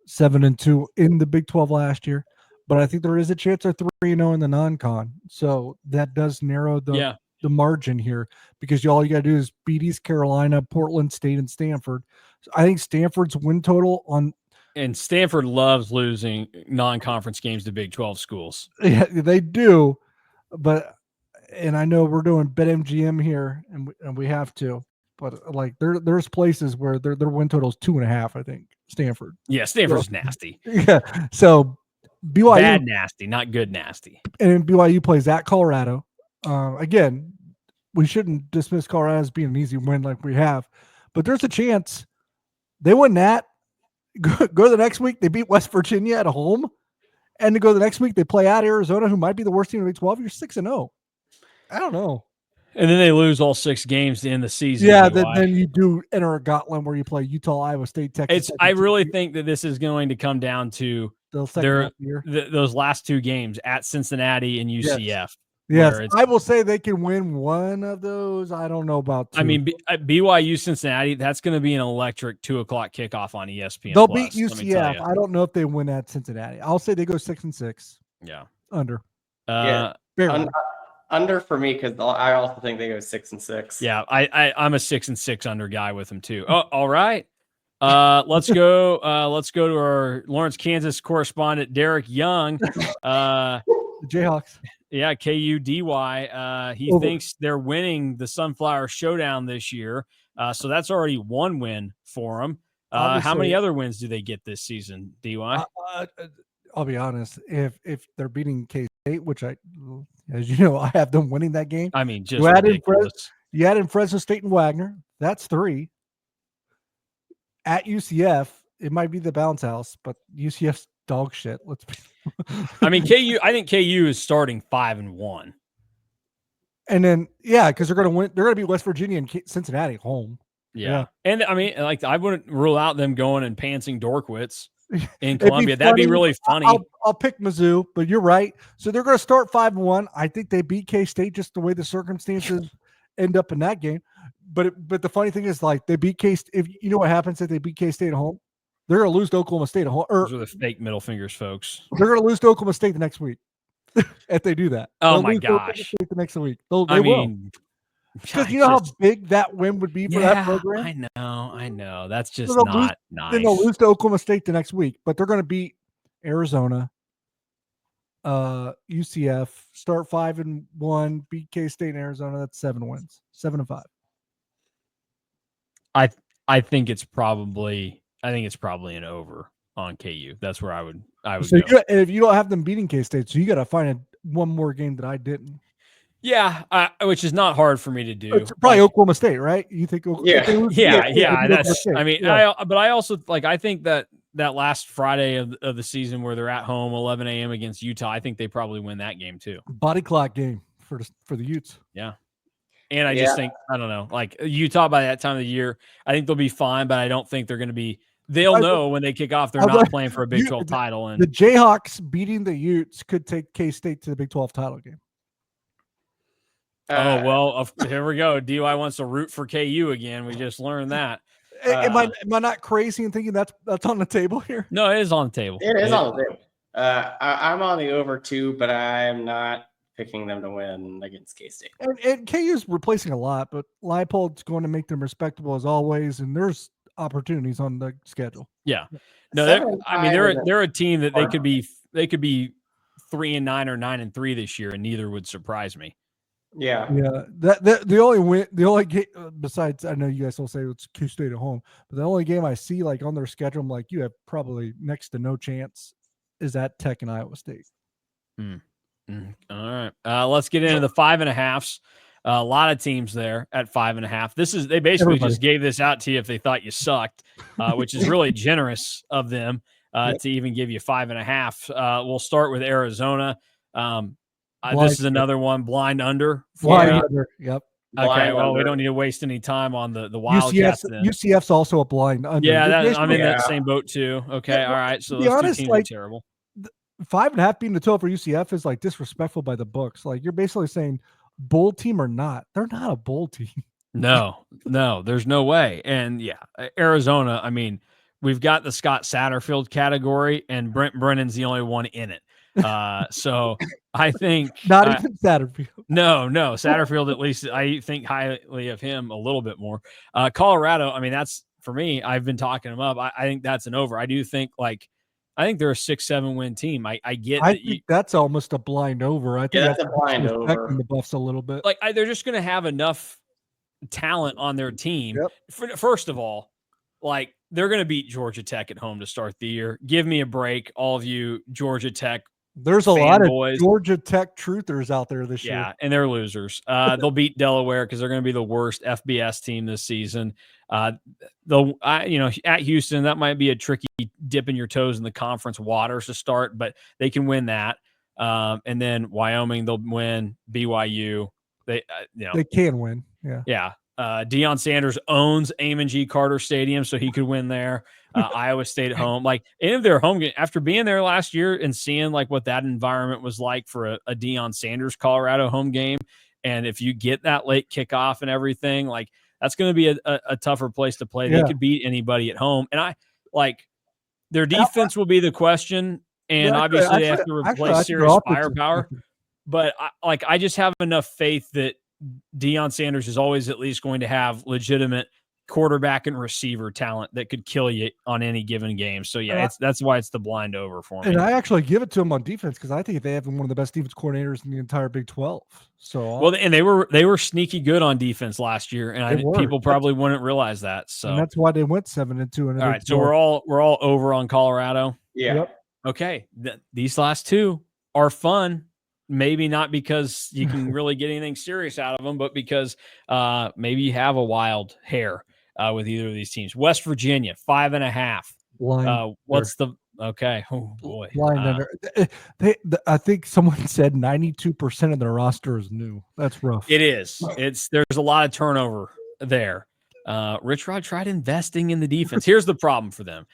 7-2 in the Big 12 last year. But I think there is a chance of 3-0 in the non-con. So that does narrow the margin here because all you got to do is beat East Carolina, Portland State, and Stanford. So I think Stanford's win total on – and Stanford loves losing non-conference games to Big 12 schools. Yeah, they do. And I know we're doing BetMGM here, and we have to. But like there's places where their win total is 2.5. I think Stanford. Yeah, Stanford's nasty. Yeah. So BYU bad nasty, not good nasty. And BYU plays at Colorado. Again, we shouldn't dismiss Colorado as being an easy win like we have, but there's a chance they win that. Go the next week, they beat West Virginia at home, and to go the next week, they play at Arizona, who might be the worst team in the Big 12. You're 6-0. I don't know. And then they lose all 6 games to end the season. Yeah, then you do enter a gauntlet where you play Utah, Iowa State, Texas. I really think that this is going to come down to those last 2 games at Cincinnati and UCF. Yes, I will say they can win one of those. I don't know about 2. I mean, BYU Cincinnati, that's going to be an electric 2:00 kickoff on ESPN. They'll beat UCF. I don't know if they win at Cincinnati. I'll say they go 6-6. Yeah, under. Under for me because I also think they go 6-6. Yeah, I'm a 6-6 under guy with them too. Oh, all right. Let's go. Let's go to our Lawrence, Kansas correspondent Derek Young. The Jayhawks. Yeah, KUDY. He thinks they're winning the Sunflower Showdown this year. So that's already 1 win for them. How many other wins do they get this season, DY? I'll be honest. If they're beating K-State, which as you know, I have them winning that game. I mean, just ridiculous. You add in Fresno State and Wagner. That's 3. At UCF, it might be the bounce house, but UCF's dog shit. I mean, I think KU is starting 5-1. And then, because they're going to win. They're going to beat West Virginia and Cincinnati home. Yeah. And I mean, like, I wouldn't rule out them going and pantsing Dorkwitz in Columbia. That'd be really funny. I'll pick Mizzou, but you're right. So they're going to start 5-1. I think they beat K-State just the way the circumstances end up in that game. But the funny thing is, like, they beat K-State. If you know what happens if they beat K-State at home, they're going to lose to Oklahoma State at home. Those are the fake middle fingers, folks. They're going to lose to Oklahoma State the next week if they do that. Oh, my gosh. The next week. They will. Because you know how big that win would be for that program? I know. That's just so not nice. Then they'll lose to Oklahoma State the next week, but they're going to beat Arizona, UCF, start 5-1, beat K-State and Arizona. That's 7 wins, 7-5. I think it's probably an over on KU. That's where I would so go. If you don't have them beating K-State, so you got to find one more game that I didn't. Yeah, which is not hard for me to do. It's probably Oklahoma State, right? You think? Yeah. That's. I mean, but I also I think that last Friday of the season where they're at home, 11 a.m. against Utah, I think they probably win that game too. Body clock game for the Utes. Yeah. And I just think, I don't know, like Utah by that time of the year, I think they'll be fine, but I don't think they're going to be. They'll know when they kick off they're not playing for a Big 12 title. And the Jayhawks beating the Utes could take K-State to the Big 12 title game. Here we go. DY wants to root for KU again. We just learned that. Am I not crazy in thinking that's on the table here? No, it is on the table. It is on the table. I'm on the over too, but I'm not picking them to win against K-State. And KU's replacing a lot, but Leipold's going to make them respectable as always, and there's opportunities on the schedule. Yeah. No, 7-5 they're a team that hard. they could be 3-9 or 9-3 this year, and neither would surprise me. Yeah. The only game besides, I know you guys will say it's K-State at home, but the only game I see like on their schedule, I'm like, you have probably next to no chance, is at Tech and Iowa State. All right. Let's get into the 5.5s. A lot of teams there at 5.5. They basically just gave this out to you if they thought you sucked, which is really generous of them to even give you 5.5. We'll start with Arizona. This is another one, blind under. Under. Yep. Okay, well, we don't need to waste any time on the Wildcats. UCF's also a blind under. Yeah, I'm in that same boat too. Okay, all right. So those two teams are terrible. 5.5 being the total for UCF is like disrespectful by the books. Like you're basically saying bowl team or not. They're not a bowl team. No, there's no way. And yeah, Arizona, I mean, we've got the Scott Satterfield category, and Brent Brennan's the only one in it. So I think not even Satterfield. No, Satterfield, at least I think highly of him a little bit more. Colorado, I mean, that's for me. I've been talking them up. I think that's an over. I do think I think they're a 6-7 win team. I think that's almost a blind over. I think that's a blind over. The Buffs a little bit. They're just going to have enough talent on their team. Yep. First of all, they're going to beat Georgia Tech at home to start the year. Give me a break, all of you Georgia Tech. There's a lot of Georgia Tech truthers out there this year. Yeah, and they're losers. They'll beat Delaware because they're going to be the worst FBS team this season. At Houston, that might be a tricky dipping your toes in the conference waters to start, but they can win that. And then Wyoming, they'll win. BYU, they can win. Yeah. Deion Sanders owns Amon G. Carter Stadium, so he could win there. Iowa State at home, any of their home game, after being there last year and seeing what that environment was like for a Deion Sanders Colorado home game, and if you get that late kickoff and everything, that's going to be a tougher place to play. They could beat anybody at home, and their defense will be the question, and obviously they have to replace serious firepower. But I just have enough faith that Deion Sanders is always at least going to have legitimate quarterback and receiver talent that could kill you on any given game. So that's why it's the blind over for me. And I actually give it to them on defense because I think they have one of the best defense coordinators in the entire Big 12. So and they were sneaky good on defense last year, and people probably wouldn't realize that. So and that's why they went 7-2. All right, so we're all over on Colorado. Yeah. Yep. Okay, these last two are fun. Maybe not because you can really get anything serious out of them, but because maybe you have a wild hair with either of these teams. West Virginia, 5.5. What's the okay? Oh boy, blind under. I think someone said 92% of their roster is new. That's rough. It is. There's a lot of turnover there. Rich Rod tried investing in the defense. Here's the problem for them: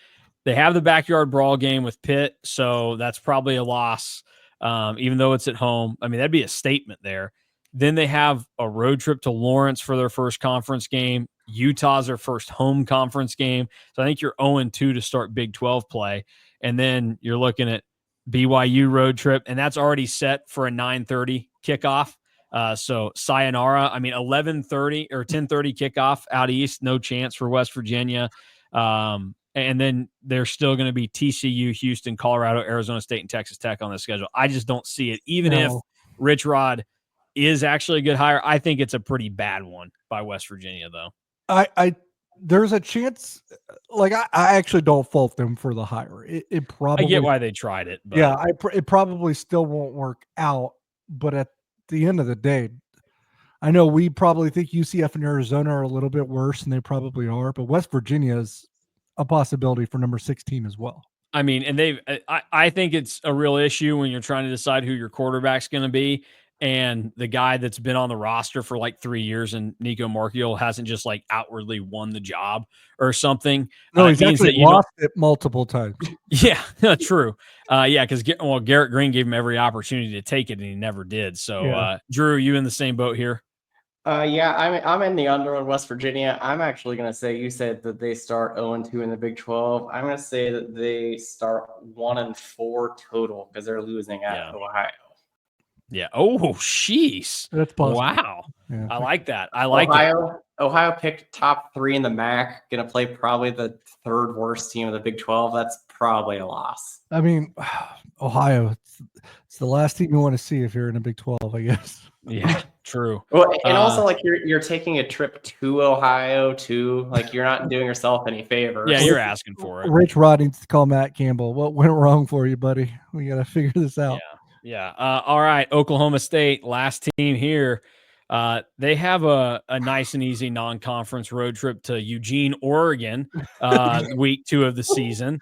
they have the backyard brawl game with Pitt, so that's probably a loss. Even though it's at home, I mean, that'd be a statement there. Then they have a road trip to Lawrence for their first conference game. Utah's their first home conference game. So I think you're 0-2 to start Big 12 play. And then you're looking at BYU road trip, and that's already set for a 9:30 kickoff. So sayonara. I mean, 11:30 or 10:30 kickoff out east, no chance for West Virginia. And then there's still going to be TCU, Houston, Colorado, Arizona State, and Texas Tech on the schedule. I just don't see it. Even if Rich Rod is actually a good hire, I think it's a pretty bad one by West Virginia, though. There's a chance. I actually don't fault them for the hire. It probably. I get why they tried it. But. Yeah, it probably still won't work out. But at the end of the day, I know we probably think UCF and Arizona are a little bit worse, and they probably are. But West Virginia is a possibility for number 16 as well. I mean, and I think it's a real issue when you're trying to decide who your quarterback's going to be. And the guy that's been on the roster for 3 years and Nico Marchiol hasn't just outwardly won the job or something. No, he's actually lost it multiple times. Yeah, true. Because Garrett Green gave him every opportunity to take it and he never did. So, Drew, you in the same boat here? Yeah, I'm in the under on West Virginia. I'm actually going to say, you said that they start 0-2 in the Big 12. I'm going to say that they start 1-4 total because they're losing at Ohio. Yeah. Oh, sheesh. That's possible. Wow. Yeah. I like that. I like it. Ohio picked top 3 in the MAC. Going to play probably the 3rd worst team of the Big 12. That's probably a loss. I mean, Ohio, it's the last team you want to see if you're in a Big 12, I guess. Yeah, true. Well, and also like you're taking a trip to Ohio too. Like you're not doing yourself any favors. Yeah, you're asking for it. Rich Rod needs to call Matt Campbell. What went wrong for you, buddy? We got to figure this out. Yeah. All right. Oklahoma State, last team here. They have a nice and easy non-conference road trip to Eugene, Oregon, week 2 of the season,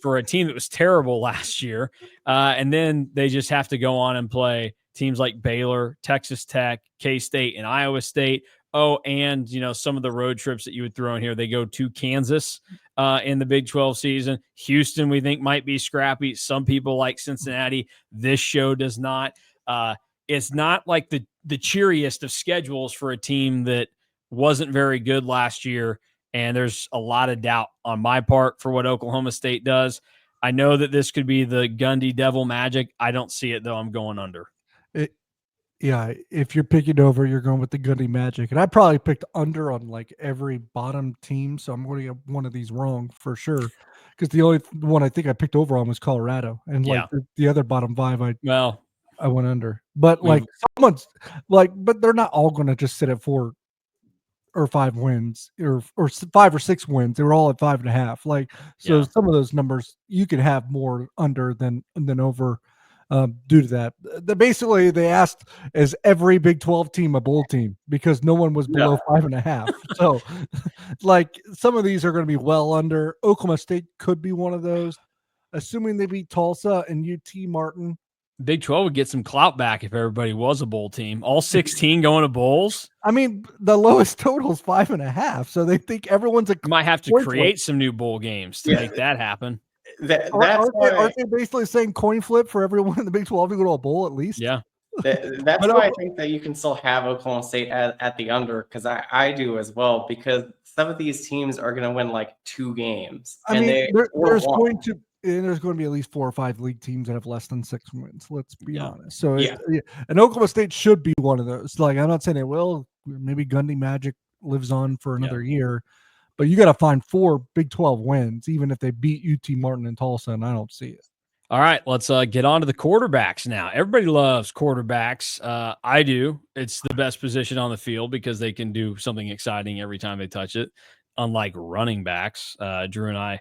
for a team that was terrible last year. And then they just have to go on and play teams like Baylor, Texas Tech, K-State, and Iowa State. Oh, and, some of the road trips that you would throw in here, they go to Kansas in the Big 12 season. Houston, we think, might be scrappy. Some people like Cincinnati. This show does not. It's not like the cheeriest of schedules for a team that wasn't very good last year, and there's a lot of doubt on my part for what Oklahoma State does. I know that this could be the Gundy Devil Magic. I don't see it, though. I'm going under. Yeah, if you're picking over, you're going with the Gundy Magic. And I probably picked under on like every bottom team, so I'm going to get one of these wrong for sure. Because the only one I think I picked over on was Colorado. And like the other bottom 5, I went under. But like someone's like, but they're not all going to just sit at 4 or 5 wins or 5 or 6 wins. They were all at 5.5. Like, so some of those numbers you could have more under than over. Due to that, basically they asked, is every Big 12 team a bowl team, because no one was below 5.5. So like some of these are going to be well under. Oklahoma State could be one of those, assuming they beat Tulsa and UT Martin. Big 12 would get some clout back if everybody was a bowl team. All 16 going to bowls. I mean, the lowest total is 5.5, so they think everyone's a. Might have to create some new bowl games to make that happen. Aren't they basically saying coin flip for everyone in the Big 12 to go to a bowl at least? Yeah. That's why I think that you can still have Oklahoma State at the under, because I do as well, because some of these teams are going to win like 2 games. There's going to be at least 4 or 5 league teams that have less than 6 wins. Let's be honest. So and Oklahoma State should be one of those. Like, I'm not saying it will. Maybe Gundy Magic lives on for another year. But you got to find 4 Big 12 wins, even if they beat UT Martin and Tulsa, and I don't see it. All right, let's get on to the quarterbacks now. Everybody loves quarterbacks. I do. It's the best position on the field because they can do something exciting every time they touch it, unlike running backs. Drew and I,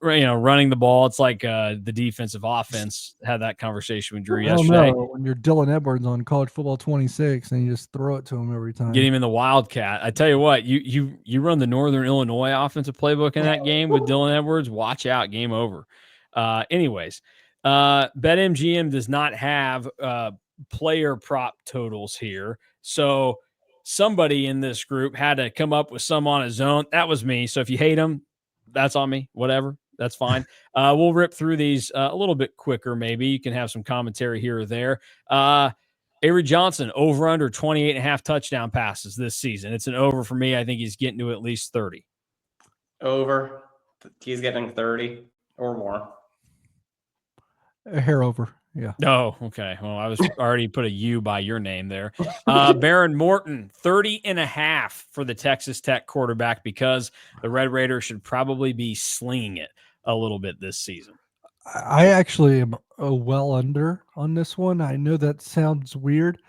running the ball, it's like the defensive offense. Had that conversation with Drew yesterday. When you're Dylan Edwards on College Football 26 and you just throw it to him every time. Get him in the Wildcat. I tell you what, you run the Northern Illinois offensive playbook in that game with Dylan Edwards, watch out, game over. Anyways, BetMGM does not have player prop totals here. So somebody in this group had to come up with some on his own. That was me. So if you hate him, that's on me. Whatever. That's fine. We'll rip through these a little bit quicker. Maybe you can have some commentary here or there. Avery Johnson, over under 28.5 touchdown passes this season. It's an over for me. I think he's getting to at least 30. Over. He's getting 30 or more. A hair over. Yeah. Oh, okay. Well, I was already put a U by your name there. Baron Morton, 30.5 for the Texas Tech quarterback, because the Red Raiders should probably be slinging it a little bit this season. I actually am well under on this one. I know that sounds weird,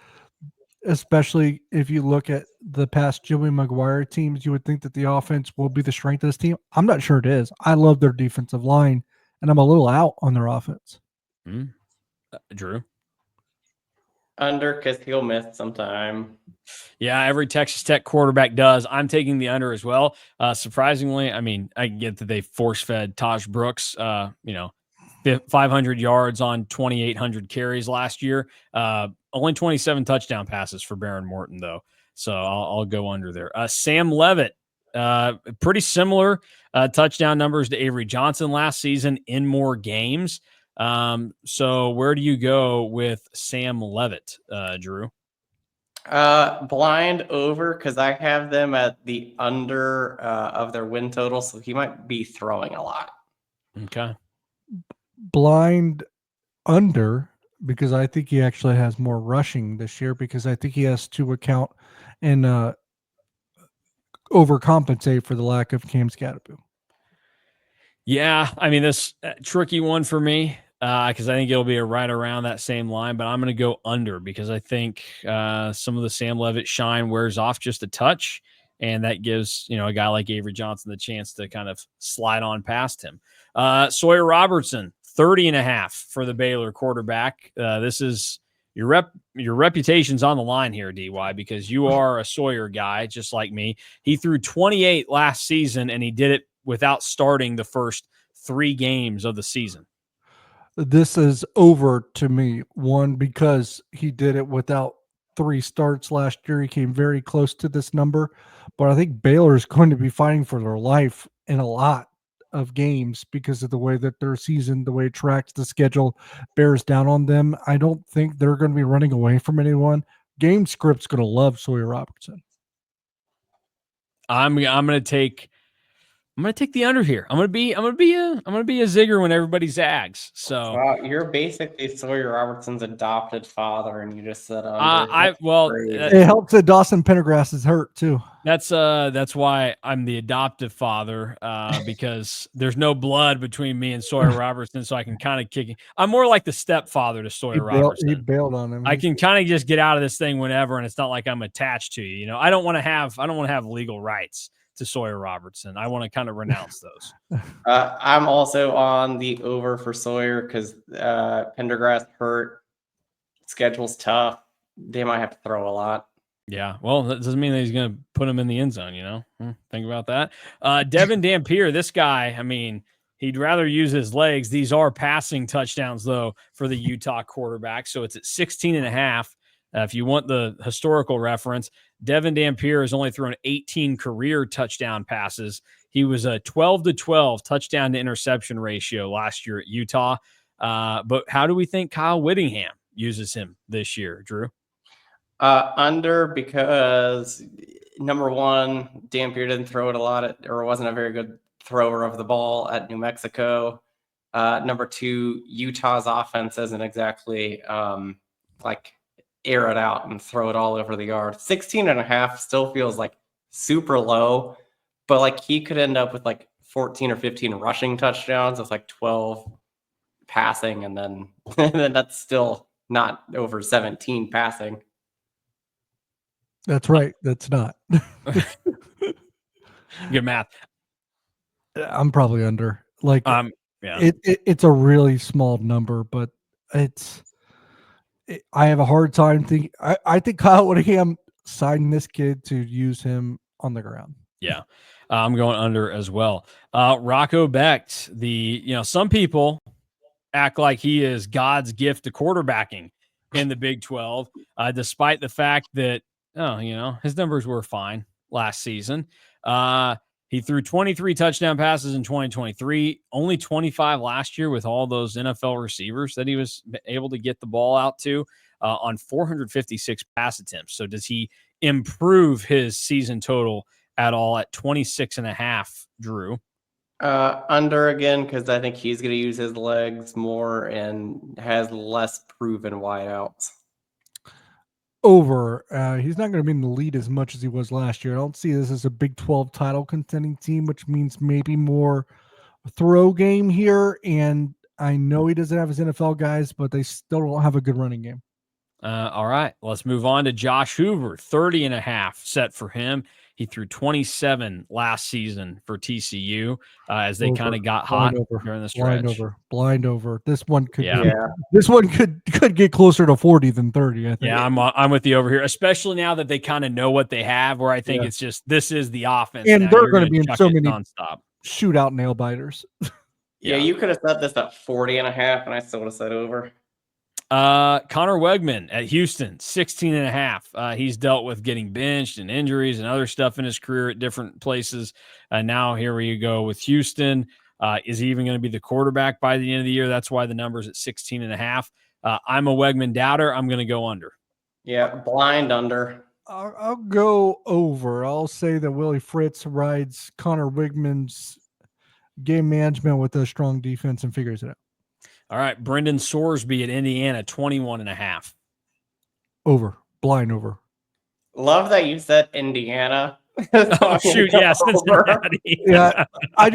especially if you look at the past Joey Maguire teams. You would think that the offense will be the strength of this team. I'm not sure it is. I love their defensive line, and I'm a little out on their offense. Drew? Under, because he'll miss sometime. Yeah, every Texas Tech quarterback does. I'm taking the under as well. Surprisingly, I mean, I get that they force-fed Taj Brooks, 500 yards on 2,800 carries last year. Only 27 touchdown passes for Baron Morton, though. So I'll go under there. Sam Leavitt, pretty similar touchdown numbers to Avery Johnson last season in more games. So where do you go with Sam Leavitt, Drew? Blind over because I have them at the under of their win total, so he might be throwing a lot. Okay. Blind under because I think he actually has more rushing this year because I think he has to account and overcompensate for the lack of Cam Scatterbo. Yeah, I mean, this tricky one for me because I think it'll be right around that same line, but I'm going to go under because I think some of the Sam Levitt shine wears off just a touch, and that gives a guy like Avery Johnson the chance to kind of slide on past him. Sawyer Robertson, 30.5 for the Baylor quarterback. This is your reputation's on the line here, DY, because you are a Sawyer guy just like me. He threw 28 last season, and he did it without starting the first 3 games of the season. This is over to me. One, because he did it without 3 starts last year. He came very close to this number, but I think Baylor is going to be fighting for their life in a lot of games because of the way that their season, the way it tracks the schedule, bears down on them. I don't think they're going to be running away from anyone. Game script's going to love Sawyer Robertson. I'm going to take the under here. I'm going to be a zigger when everybody zags. So Wow, you're basically Sawyer Robertson's adopted father, and you just said under. It helps that Dawson Pendergrass is hurt too. That's why I'm the adoptive father because there's no blood between me and Sawyer Robertson, so I can kind of kick him. I'm more like the stepfather to Sawyer Robertson. He bailed on him. I can kind of just get out of this thing whenever, and it's not like I'm attached to you. I don't want to have legal rights to Sawyer Robertson. I want to kind of renounce those. I'm also on the over for Sawyer because Pendergrass hurt. Schedule's tough. They might have to throw a lot. Yeah, well, that doesn't mean that he's going to put him in the end zone, Think about that. Devin Dampier, this guy, I mean, he'd rather use his legs. These are passing touchdowns, though, for the Utah quarterback. So it's at 16.5. If you want the historical reference, Devin Dampier has only thrown 18 career touchdown passes. He was a 12-12 touchdown to interception ratio last year at Utah. But how do we think Kyle Whittingham uses him this year, Drew? Under because number one, Dampier didn't throw it a lot or wasn't a very good thrower of the ball at New Mexico. Number two, Utah's offense isn't exactly air it out and throw it all over the yard. 16.5 still feels like super low, but he could end up with 14 or 15 rushing touchdowns with 12 passing, and then that's still not over 17 passing. That's right. That's not. Good math. I'm probably under. Yeah. It's a really small number, but I have a hard time thinking. I think Kyle Whittingham signed this kid to use him on the ground. Yeah. I'm going under as well. Rocco Becht, some people act like he is God's gift to quarterbacking in the Big 12, despite the fact that, his numbers were fine last season. He threw 23 touchdown passes in 2023, only 25 last year with all those NFL receivers that he was able to get the ball out to on 456 pass attempts. So does he improve his season total at all at 26.5, Drew? Under again, because I think he's going to use his legs more and has less proven wideouts. Over. He's not going to be in the lead as much as he was last year. I don't see this as a Big 12 title contending team, which means maybe more throw game here. And I know he doesn't have his NFL guys, but they still don't have a good running game. All right, let's move on to Josh Hoover, 30.5 set for him. He threw 27 last season for TCU as they kind of got hot during the stretch. Blind over. This one could could get closer to 40 than 30, I think. Yeah, I'm with the over here, especially now that they kind of know what they have, where I think it's just this is the offense. And they're going to be in so many nonstop shootout nail biters. Yeah, you could have set this at 40.5 and I still would have said over. Connor Wegman at Houston, 16.5. He's dealt with getting benched and injuries and other stuff in his career at different places. Now here we go with Houston. Is he even going to be the quarterback by the end of the year? That's why the number's at 16.5. I'm a Wegman doubter. I'm going to go under. Yeah, blind under. I'll go over. I'll say that Willie Fritz rides Connor Wigman's game management with a strong defense and figures it out. All right, Brendan Sorsby at Indiana, 21.5. Over. Blind over. Love that you said Indiana. Oh, shoot, yeah, Cincinnati. Yeah, I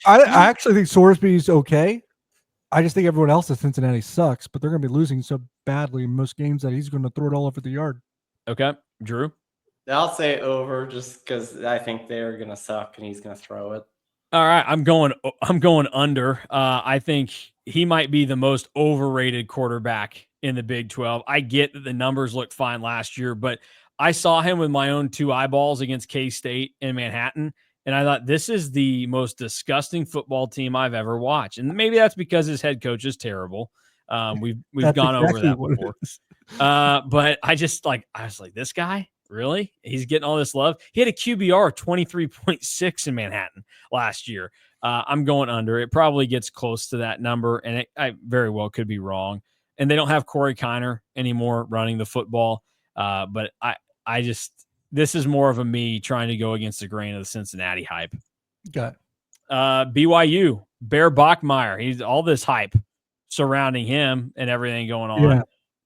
actually think Sorsby's okay. I just think everyone else at Cincinnati sucks, but they're going to be losing so badly in most games that he's going to throw it all over the yard. Okay, Drew? I'll say over just because I think they're going to suck and he's going to throw it. All right, I'm going under. I think he might be the most overrated quarterback in the Big 12. I get that the numbers looked fine last year, but I saw him with my own two eyeballs against K-State in Manhattan, and I thought this is the most disgusting football team I've ever watched. And maybe that's because his head coach is terrible. We've gone over that before. But I was like, this guy? Really? He's getting all this love. He had a QBR 23.6 in Manhattan last year. I'm going under. It probably gets close to that number, and I very well could be wrong. And they don't have Corey Kiner anymore running the football. But this is more of a me trying to go against the grain of the Cincinnati hype. Got BYU, Bear Bachmeier. He's all this hype surrounding him and everything going on. Yeah.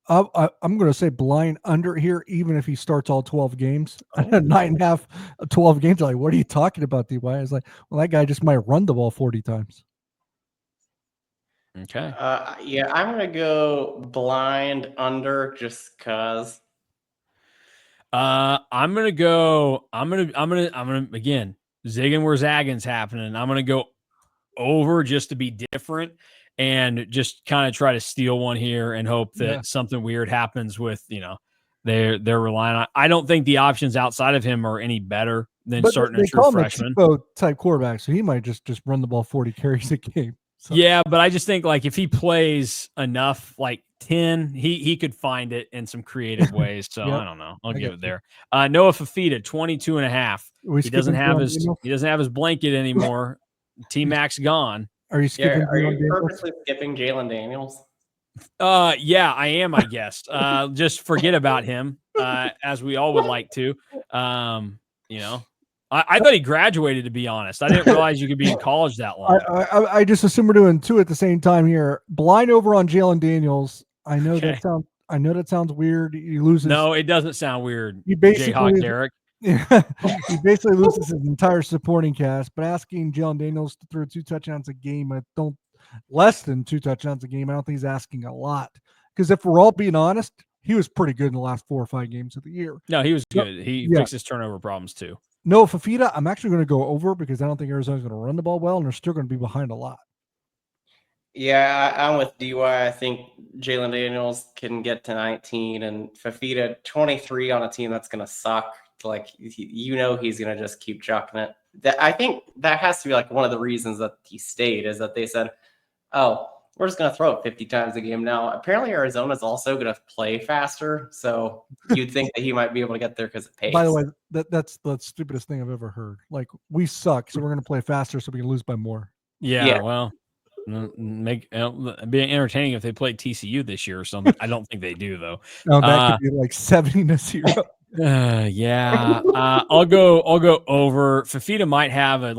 I'm going to say blind under here, even if he starts all 12 games. 9.5, 12 games. Like, what are you talking about, DY? I was like, well, that guy just might run the ball 40 times. Okay. Yeah, I'm going to go blind under just because. I'm going to, again, zigging where zagging's happening. I'm going to go over just to be different. And just kind of try to steal one here and hope that something weird happens with, they're relying on. I don't think the options outside of him are any better than certain true freshmen. Type quarterback, so he might just run the ball 40 carries a game. So. Yeah, but I just think if he plays enough, 10, he could find it in some creative ways. So I don't know. I'll give it there. Noah Fafita, 22.5. He doesn't have his blanket anymore. T-Mac's gone. Are you skipping? Are you purposely skipping Jalen Daniels? Yeah, I am, I guess. Just forget about him, as we all would like to. I thought he graduated, to be honest. I didn't realize you could be in college that long. I just assume we're doing two at the same time here. Blind over on Jalen Daniels. I know that sounds weird. He loses. No, it doesn't sound weird. He basically Jayhawk Derek. He basically loses his entire supporting cast, but asking Jalen Daniels to throw 2 touchdowns a game, less than 2 touchdowns a game, I don't think he's asking a lot. Because if we're all being honest, he was pretty good in the last 4 or 5 games of the year. No, he was good. He fixed his turnover problems too. No, Fafita, I'm actually going to go over because I don't think Arizona's going to run the ball well, and they're still going to be behind a lot. Yeah, I'm with DY. I think Jalen Daniels can get to 19, and Fafita 23 on a team that's going to suck. He's going to just keep chucking it. I think that has to be one of the reasons that he stayed is that they said, oh, we're just going to throw it 50 times a game. Now, apparently Arizona's also going to play faster. So you'd think that he might be able to get there because it pays. By the way, that's the stupidest thing I've ever heard. We suck, so we're going to play faster so we can lose by more. Yeah. Well, it'd be entertaining if they played TCU this year or something. I don't think they do, though. No, that could be 70-0. I'll go over. Fafita might have it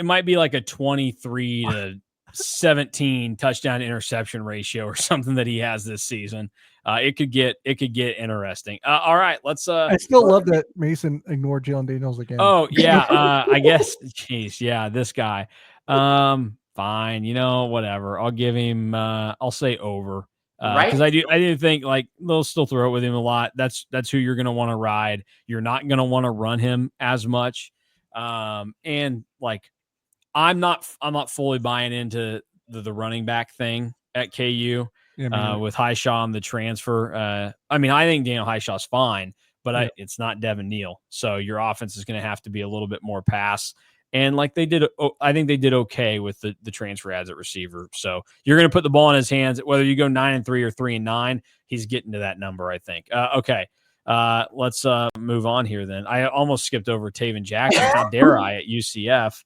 might be a 23-17 touchdown interception ratio or something that he has this season. It could get interesting. All right, let's I still love that Mason ignored Jalen Daniels again. Oh yeah, I guess this guy. Fine, whatever. I'll give him I'll say over. Because I do think they'll still throw it with him a lot. That's who you're going to want to ride. You're not going to want to run him as much. And I'm not fully buying into the running back thing at KU with Highshaw on the transfer. I think Daniel Highshaw's fine, but it's not Devin Neal. So your offense is going to have to be a little bit more pass. And I think they did okay with the transfer ads at receiver. So you're going to put the ball in his hands, whether you go 9-3 or 3-9, he's getting to that number, I think. Okay. Let's move on here then. I almost skipped over Taven Jackson. How dare I at UCF?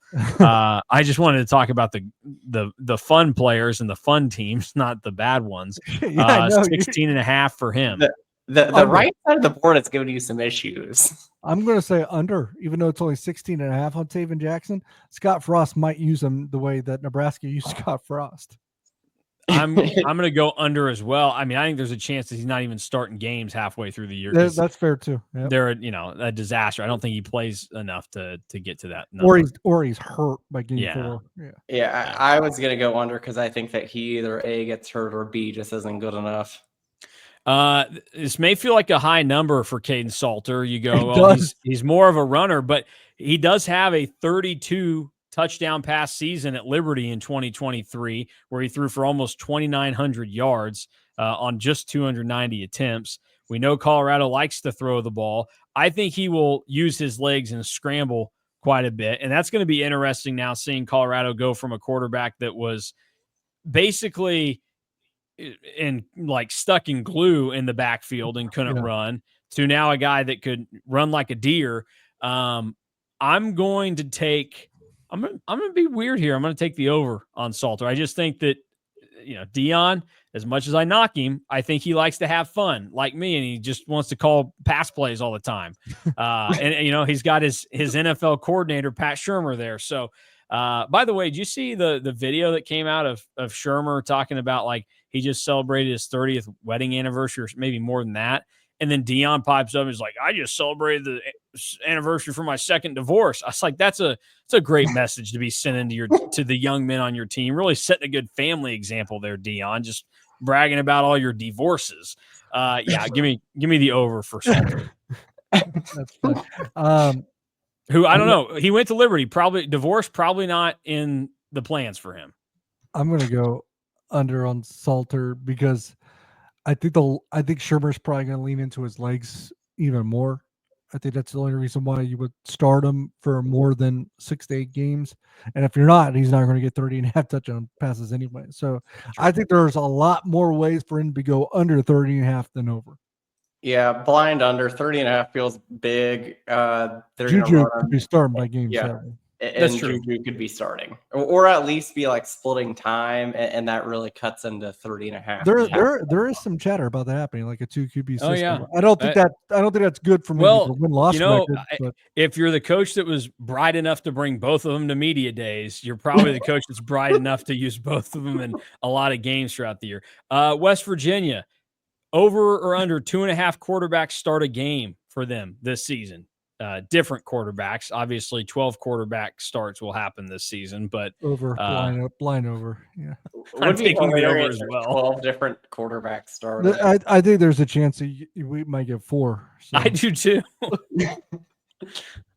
I just wanted to talk about the fun players and the fun teams, not the bad ones. 16.5 for him. The right side of the board is giving you some issues. I'm going to say under, even though it's only 16.5 on Taven Jackson. Scott Frost might use him the way that Nebraska used Scott Frost. I'm going to go under as well. I mean, I think there's a chance that he's not even starting games halfway through the year. That's fair too. Yep. They're a disaster. I don't think he plays enough to get to that number. Or he's hurt by game 4. Yeah. I was going to go under because I think that he either A, gets hurt, or B, just isn't good enough. This may feel like a high number for Caden Salter. You go, well, he's more of a runner, but he does have a 32 touchdown pass season at Liberty in 2023, where he threw for almost 2,900 yards on just 290 attempts. We know Colorado likes to throw the ball. I think he will use his legs and scramble quite a bit, and that's going to be interesting now, seeing Colorado go from a quarterback that was basically stuck in glue in the backfield and couldn't run to now a guy that could run like a deer. I'm going to be weird here. I'm going to take the over on Salter. I just think that, Deion, as much as I knock him, I think he likes to have fun like me, and he just wants to call pass plays all the time. And he's got his NFL coordinator, Pat Shurmur, there. So, by the way, did you see the video that came out of Shurmur talking about, like, he just celebrated his 30th wedding anniversary, or maybe more than that? And then Deion pipes up and is like, I just celebrated the anniversary for my second divorce. I was like, that's a great message to be sending to the young men on your team. Really setting a good family example there, Deion, just bragging about all your divorces. Give me the over for Salter. That's fun. Who, I don't know. He went to Liberty, probably divorce, probably not in the plans for him. I'm going to go under on Salter because I think Shurmur's probably going to lean into his legs even more. I think that's the only reason why you would start him for more than 6 to 8 games. And if you're not, he's not going to get 30.5 touchdown passes anyway. So I think there's a lot more ways for him to go under 30.5 than over. Yeah, blind under 30.5 feels big. Juju could be starting by game 7. And Juju could be starting, or at least be like splitting time, and that really cuts into 30.5. There is some chatter about that happening, like a 2 QB system. Oh, yeah. I don't think that's good for me. Win-loss record, if you're the coach that was bright enough to bring both of them to media days, you're probably the coach that's bright enough to use both of them in a lot of games throughout the year. West Virginia, over or under 2.5 quarterbacks start a game for them this season. Different quarterbacks. Obviously, 12 quarterback starts will happen this season, but over blind over. Yeah, I'm taking the over as well. 12 different quarterback starters. I think there's a chance that we might get 4. So. I do too.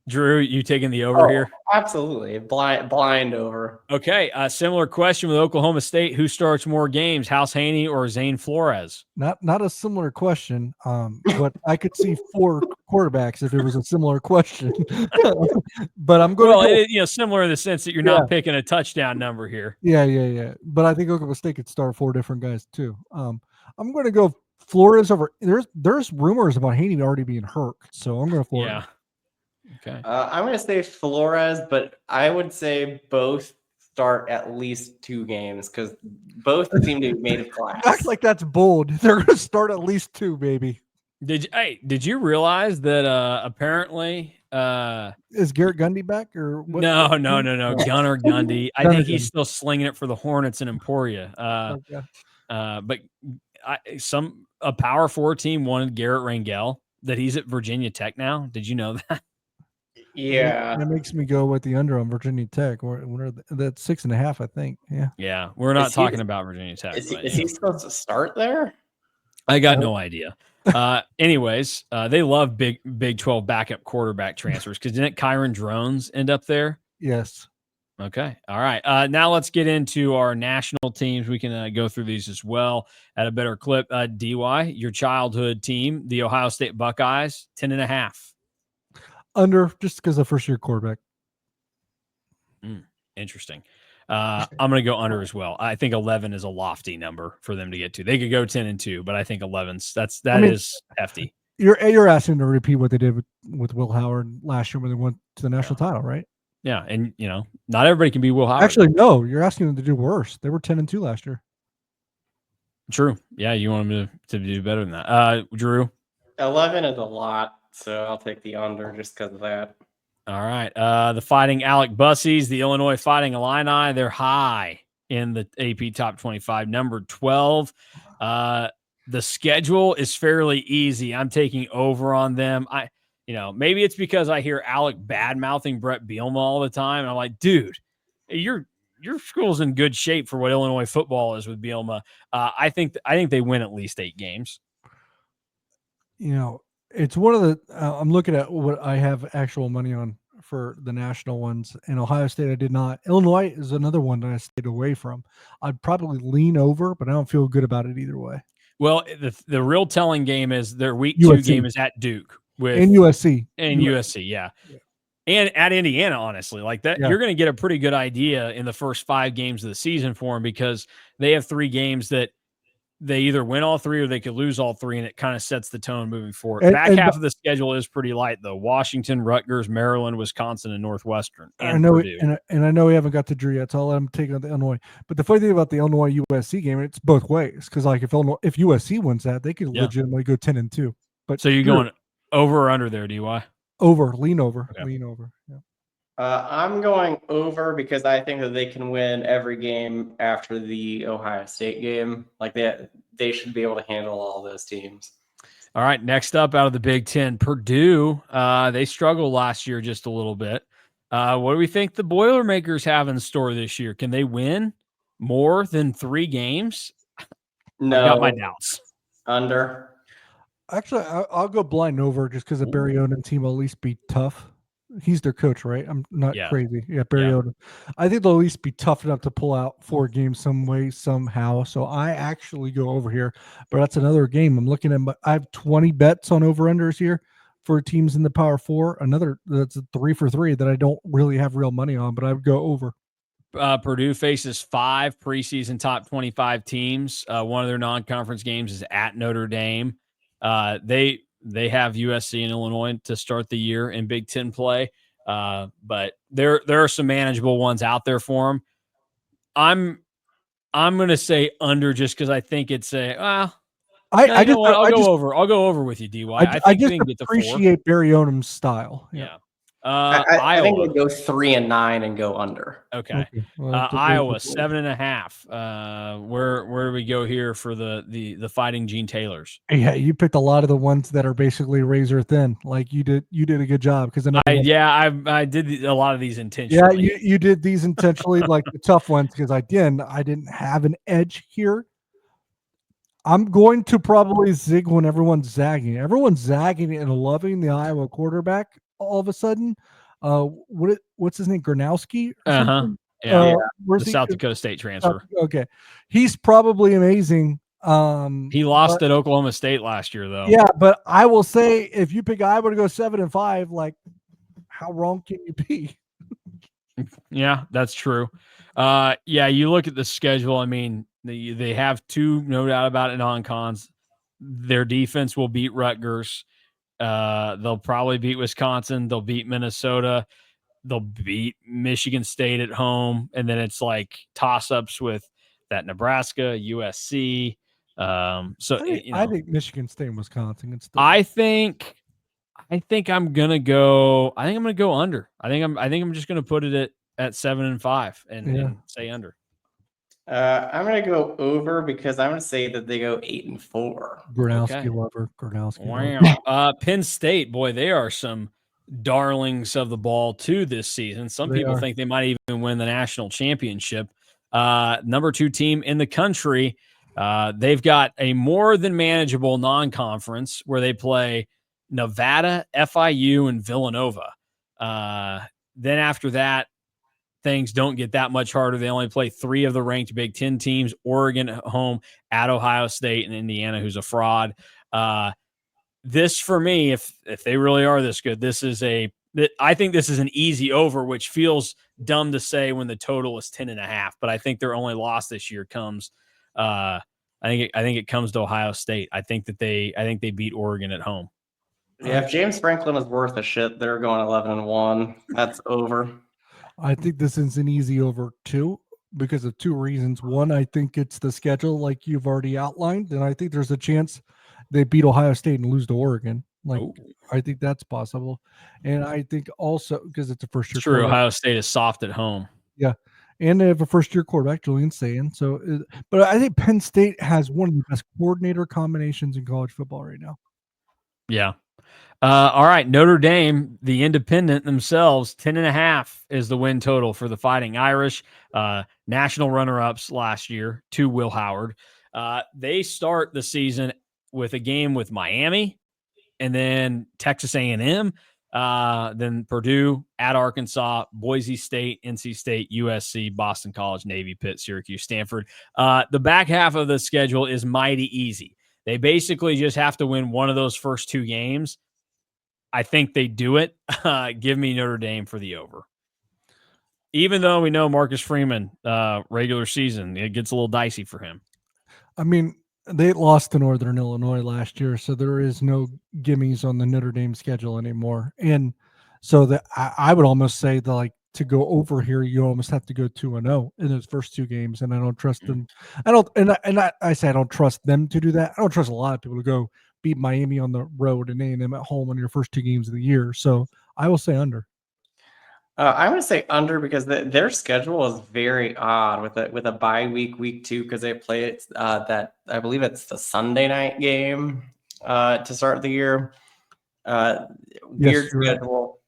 Drew, you taking the over here? Absolutely. Blind over. Okay. Similar question with Oklahoma State. Who starts more games, House Haney or Zane Flores? Not a similar question, but I could see 4 quarterbacks if it was a similar question. But I'm going to similar in the sense that you're not picking a touchdown number here. Yeah. But I think Oklahoma State could start 4 different guys too. I'm going to go Flores over. There's rumors about Haney already being hurt, so I'm going to Flores. Yeah. Okay. I'm going to say Flores, but I would say both start at least 2 games because both seem to be made of glass. Act like that's bold. They're going to start at least 2, baby. Did you realize that apparently is Garrett Gundy back or what? No. Gunnar Gundy. I think he's still slinging it for the Hornets in Emporia. But a Power 4 team wanted Garrett Rangel. That he's at Virginia Tech now. Did you know that? Yeah, that makes me go with the under on Virginia Tech. That's 6.5, I think. Yeah. We're not talking about Virginia Tech. Is he supposed to start there? I got no idea. Anyways, they love Big 12 backup quarterback transfers because didn't Kyron Drones end up there? Yes. Okay. All right. Now let's get into our national teams. We can go through these as well at a better clip. DY, your childhood team, the Ohio State Buckeyes, 10.5. Under, just because of first-year quarterback. Interesting. I'm going to go under as well. I think 11 is a lofty number for them to get to. They could go 10-2, but I think 11's that is hefty. You're asking to repeat what they did with Will Howard last year when they went to the national title, right? Yeah, and not everybody can be Will Howard. Actually, no, you're asking them to do worse. They were 10-2 last year. True. Yeah, you want them to do better than that. Drew, 11 is a lot, so I'll take the under just because of that. All right. The Fighting Alec Bussies, the Illinois Fighting Illini, they're high in the AP Top 25, number 12. The schedule is fairly easy. I'm taking over on them. Maybe it's because I hear Alec bad-mouthing Brett Bielema all the time, and I'm like, dude, your school's in good shape for what Illinois football is with Bielema. I think they win at least 8 games. It's one of the I'm looking at what I have actual money on for the national ones. In Ohio State, I did not. Illinois is another one that I stayed away from. I'd probably lean over, but I don't feel good about it either way. Well, the real telling game is their week 2 game is at Duke and USC. USC, yeah. And at Indiana, honestly, like that, you're going to get a pretty good idea in the first 5 games of the season for them, because they have 3 games that they either win all 3 or they could lose all 3, and it kind of sets the tone moving forward. Back half of the schedule is pretty light, though. Washington, Rutgers, Maryland, Wisconsin, and Northwestern. And I know, Purdue. and I know we haven't got to Drew yet, so I'll let him take on the Illinois. But the funny thing about the Illinois USC game, it's both ways, because like if USC wins that, they could legitimately go 10-2. But so you're going over or under there, DY? Over, lean over, okay. Lean over. Yeah. I'm going over because I think that they can win every game after the Ohio State game. Like they should be able to handle all those teams. All right, next up out of the Big Ten, Purdue. They struggled last year just a little bit. What do we think the Boilermakers have in store this year? Can they win more than 3 games? No, I got my doubts. Under. Actually, I'll go blind over just because the Barry Odom team will at least be tough. He's their coach, right? I'm not crazy. Yeah, Barry Odom. I think they'll at least be tough enough to pull out 4 games some way, somehow. So I actually go over here, but that's another game. I'm looking at. I have 20 bets on over-unders here for teams in the Power 4. Another that's a 3 for 3 that I don't really have real money on, but I would go over. Purdue faces 5 preseason top 25 teams. One of their non-conference games is at Notre Dame. They have USC and Illinois to start the year in Big Ten play, but there are some manageable ones out there for them. I'm going to say under just because I think it's I'll go over with you, DY. I just appreciate Barry Odom's style. Yeah. I think they go 3-9 and go under. Okay. Well, Iowa 7.5. Where do we go here for the Fighting Gene Taylors? Yeah, you picked a lot of the ones that are basically razor thin. Like you did a good job because I did a lot of these intentionally. Yeah, you did these intentionally, like the tough ones, because I didn't have an edge here. I'm going to probably zig when everyone's zagging. Everyone's zagging and loving the Iowa quarterback. All of a sudden, what's his name? Gronowski? Yeah. Where's the South Dakota State transfer. Okay. He's probably amazing. He lost at Oklahoma State last year, though. Yeah, but I will say if you pick Iowa to go 7-5, like how wrong can you be? Yeah, that's true. You look at the schedule. I mean, they have 2, no doubt about it, non-cons. Their defense will beat Rutgers. They'll probably beat Wisconsin. They'll beat Minnesota. They'll beat Michigan State at home. And then it's like toss-ups with that Nebraska, USC. I think Michigan State and Wisconsin. I think I'm gonna go. I think I'm gonna go under. I think I'm just gonna put it at 7-5 and say under. I'm going to go over because I'm going to say that they go 8-4. Gronowski lover. Gronowski. Wow. Penn State, boy, they are some darlings of the ball too this season. Some people think they might even win the national championship. Number 2 team in the country. They've got a more than manageable non-conference where they play Nevada, FIU, and Villanova. Then after that, things don't get that much harder. They only play 3 of the ranked Big Ten teams: Oregon at home, at Ohio State, and Indiana, who's a fraud. This, for me, if they really are this good, I think this is an easy over, which feels dumb to say when the total is 10.5. But I think their only loss this year comes. I think it comes to Ohio State. I think they beat Oregon at home. Yeah, if James Franklin is worth a shit, they're going 11-1. That's over. I think this is an easy over too, because of 2 reasons. One, I think it's the schedule like you've already outlined, and I think there's a chance they beat Ohio State and lose to Oregon. Like, Oh. I think that's possible. And I think also because it's a first year. It's true. Ohio State is soft at home. Yeah. And they have a first year quarterback, Julian Sayin. So, but I think Penn State has one of the best coordinator combinations in college football right now. Yeah. All right. Notre Dame, the independent themselves, 10.5 is the win total for the Fighting Irish. National runner-ups last year to Will Howard. They start the season with a game with Miami and then Texas A&M, then Purdue, at Arkansas, Boise State, NC State, USC, Boston College, Navy, Pitt, Syracuse, Stanford. The back half of the schedule is mighty easy. They basically just have to win one of those first 2 games. I think they do it. Give me Notre Dame for the over. Even though we know Marcus Freeman, regular season, it gets a little dicey for him. I mean, they lost to Northern Illinois last year, so there is no gimmies on the Notre Dame schedule anymore. And so that I would almost say that, like, to go over here, you almost have to go 2-0 in those first 2 games. And I don't trust them. I say I don't trust them to do that. I don't trust a lot of people to go beat Miami on the road and A&M at home on your first 2 games of the year. So I will say under. I'm going to say under because their schedule is very odd with a bye week 2, because they play it that I believe it's the Sunday night game to start the year. Weird schedule.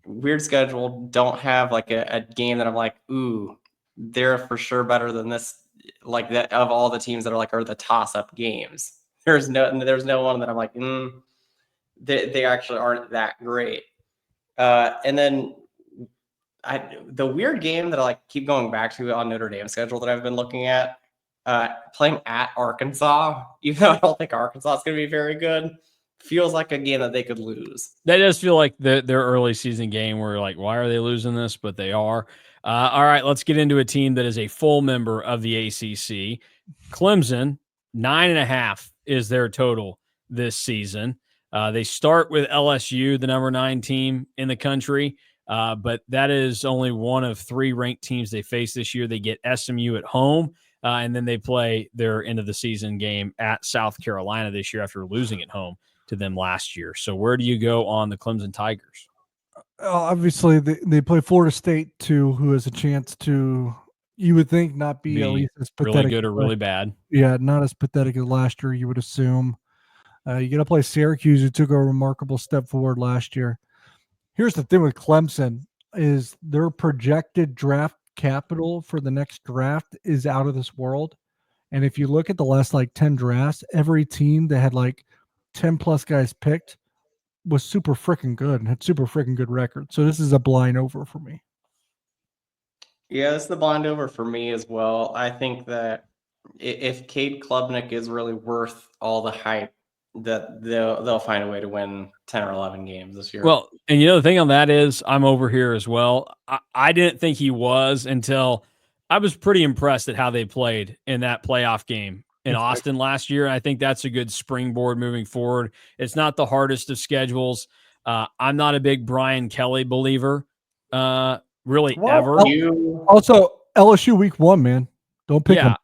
Weird schedule. Don't have like a game that I'm like, ooh, they're for sure better than this. Like that of all the teams that are the toss-up games. There's no one that I'm like, they actually aren't that great. And then the weird game that I keep going back to on Notre Dame's schedule that I've been looking at, playing at Arkansas, even though I don't think Arkansas is going to be very good, feels like a game that they could lose. That does feel like their early season game where you're like, why are they losing this? But they are. All right, let's get into a team that is a full member of the ACC. Clemson, 9.5 is their total this season. They start with LSU, the number 9 team in the country. But that is only one of 3 ranked teams they face this year. They get SMU at home, and then they play their end of the season game at South Carolina this year after losing at home to them last year. So where do you go on the Clemson Tigers? Obviously, they play Florida State too, who has a chance to, you would think, not be at least as pathetic. Really good or really bad. Yeah, not as pathetic as last year, you would assume. You got to play Syracuse, who took a remarkable step forward last year. Here's the thing with Clemson is their projected draft capital for the next draft is out of this world. And if you look at the last 10 drafts, every team that had 10 plus guys picked was super freaking good and had super freaking good records. So this is a blind over for me. Yeah, this is the blind over for me as well. I think that if Cade Klubnik is really worth all the hype, that they'll find a way to win 10 or 11 games this year. Well, and the thing on that is I'm over here as well. I didn't think he was until I was pretty impressed at how they played in that playoff game in Austin last year. I think that's a good springboard moving forward. It's not the hardest of schedules. I'm not a big Brian Kelly believer, really ever. Also, LSU week 1, man. Don't pick them.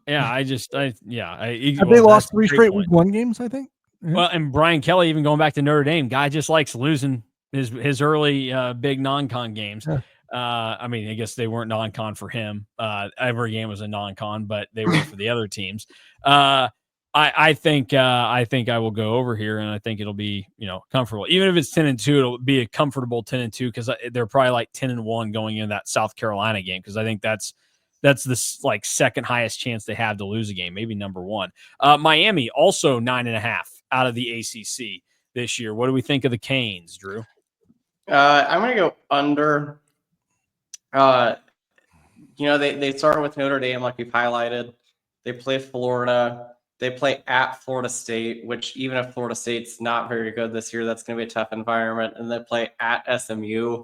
Yeah, have they lost 3 straight week 1 games, I think? Yeah. Well, and Brian Kelly, even going back to Notre Dame, guy just likes losing his early big non-con games. Yeah. I mean, I guess they weren't non-con for him. Every game was a non-con, but they were for the other teams. I think I will go over here, and I think it'll be comfortable. Even if it's 10-2, it'll be a comfortable 10-2 because they're probably 10-1 going into that South Carolina game because I think that's the second highest chance they have to lose a game, maybe number 1. Miami also 9.5 out of the ACC this year. What do we think of the Canes, Drew? I'm going to go under. They start with Notre Dame, like we've highlighted. They play Florida. They play at Florida State, which even if Florida State's not very good this year, that's going to be a tough environment. And they play at SMU.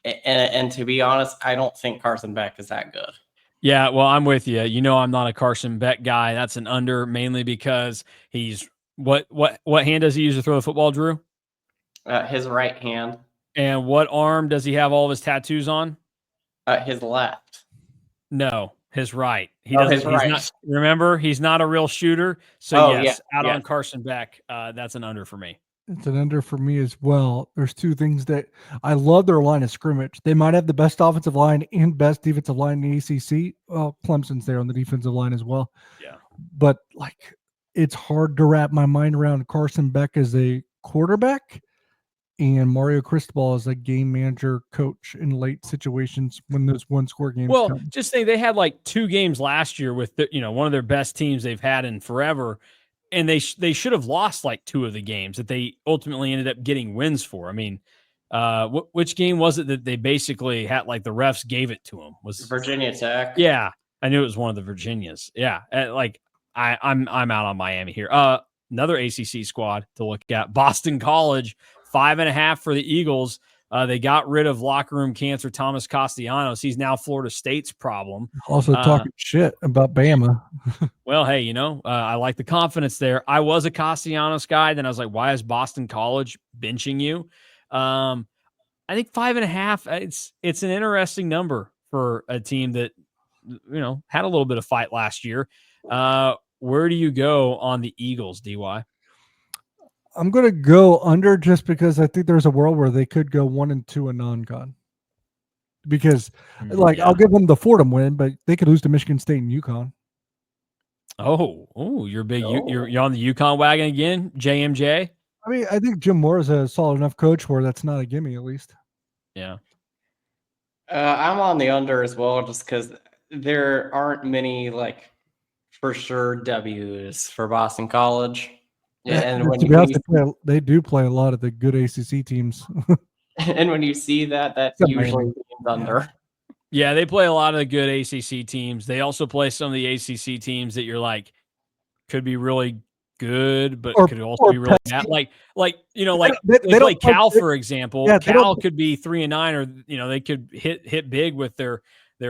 And to be honest, I don't think Carson Beck is that good. Yeah, well, I'm with you. I'm not a Carson Beck guy. That's an under, mainly because he's what hand does he use to throw the football, Drew? His right hand. And what arm does he have all of his tattoos on? His left. No, His right. He Oh, doesn't. his He's right. not. Remember, he's not a real shooter. So Oh, yes, yeah, out yeah. on Carson Beck. That's an under for me. It's an under for me as well. There's two things that I love their line of scrimmage. They might have the best offensive line and best defensive line in the ACC. Well, Clemson's there on the defensive line as well. Yeah. But like, it's hard to wrap my mind around Carson Beck as a quarterback and Mario Cristobal as a game manager coach in late situations when those one-score games Well, come. just think they had like 2 games last year with one of their best teams they've had in forever, and they should have lost like 2 of the games that they ultimately ended up getting wins for. I mean, which game was it that they basically had like the refs gave it to them? Was Virginia Tech. Yeah, I knew it was one of the Virginias. Yeah, like I'm out on Miami here. Another ACC squad to look at: Boston College, 5.5 for the Eagles. They got rid of locker room cancer Thomas Castellanos. He's now Florida State's problem. Also talking shit about Bama. Well, hey, I like the confidence there. I was a Castellanos guy. Then I was like, why is Boston College benching you? I think 5.5. It's an interesting number for a team that had a little bit of fight last year. Where do you go on the Eagles, DY? I'm going to go under just because I think there's a world where they could go 1-2 in non-con. Because, I'll give them the Fordham win, but they could lose to Michigan State and UConn. Oh, you're big. You're on the UConn wagon again, JMJ. I mean, I think Jim Moore is a solid enough coach where that's not a gimme, at least. Yeah. I'm on the under as well, just because there aren't many for sure W's for Boston College. Yeah, and when they do play a lot of the good ACC teams. And when you see that usually means under. Yeah, they play a lot of the good ACC teams. They also play some of the ACC teams that you're like could be really good, but could also be really bad. Like they play Cal, for example. Yeah, Cal could be 3-9, or they could hit big with their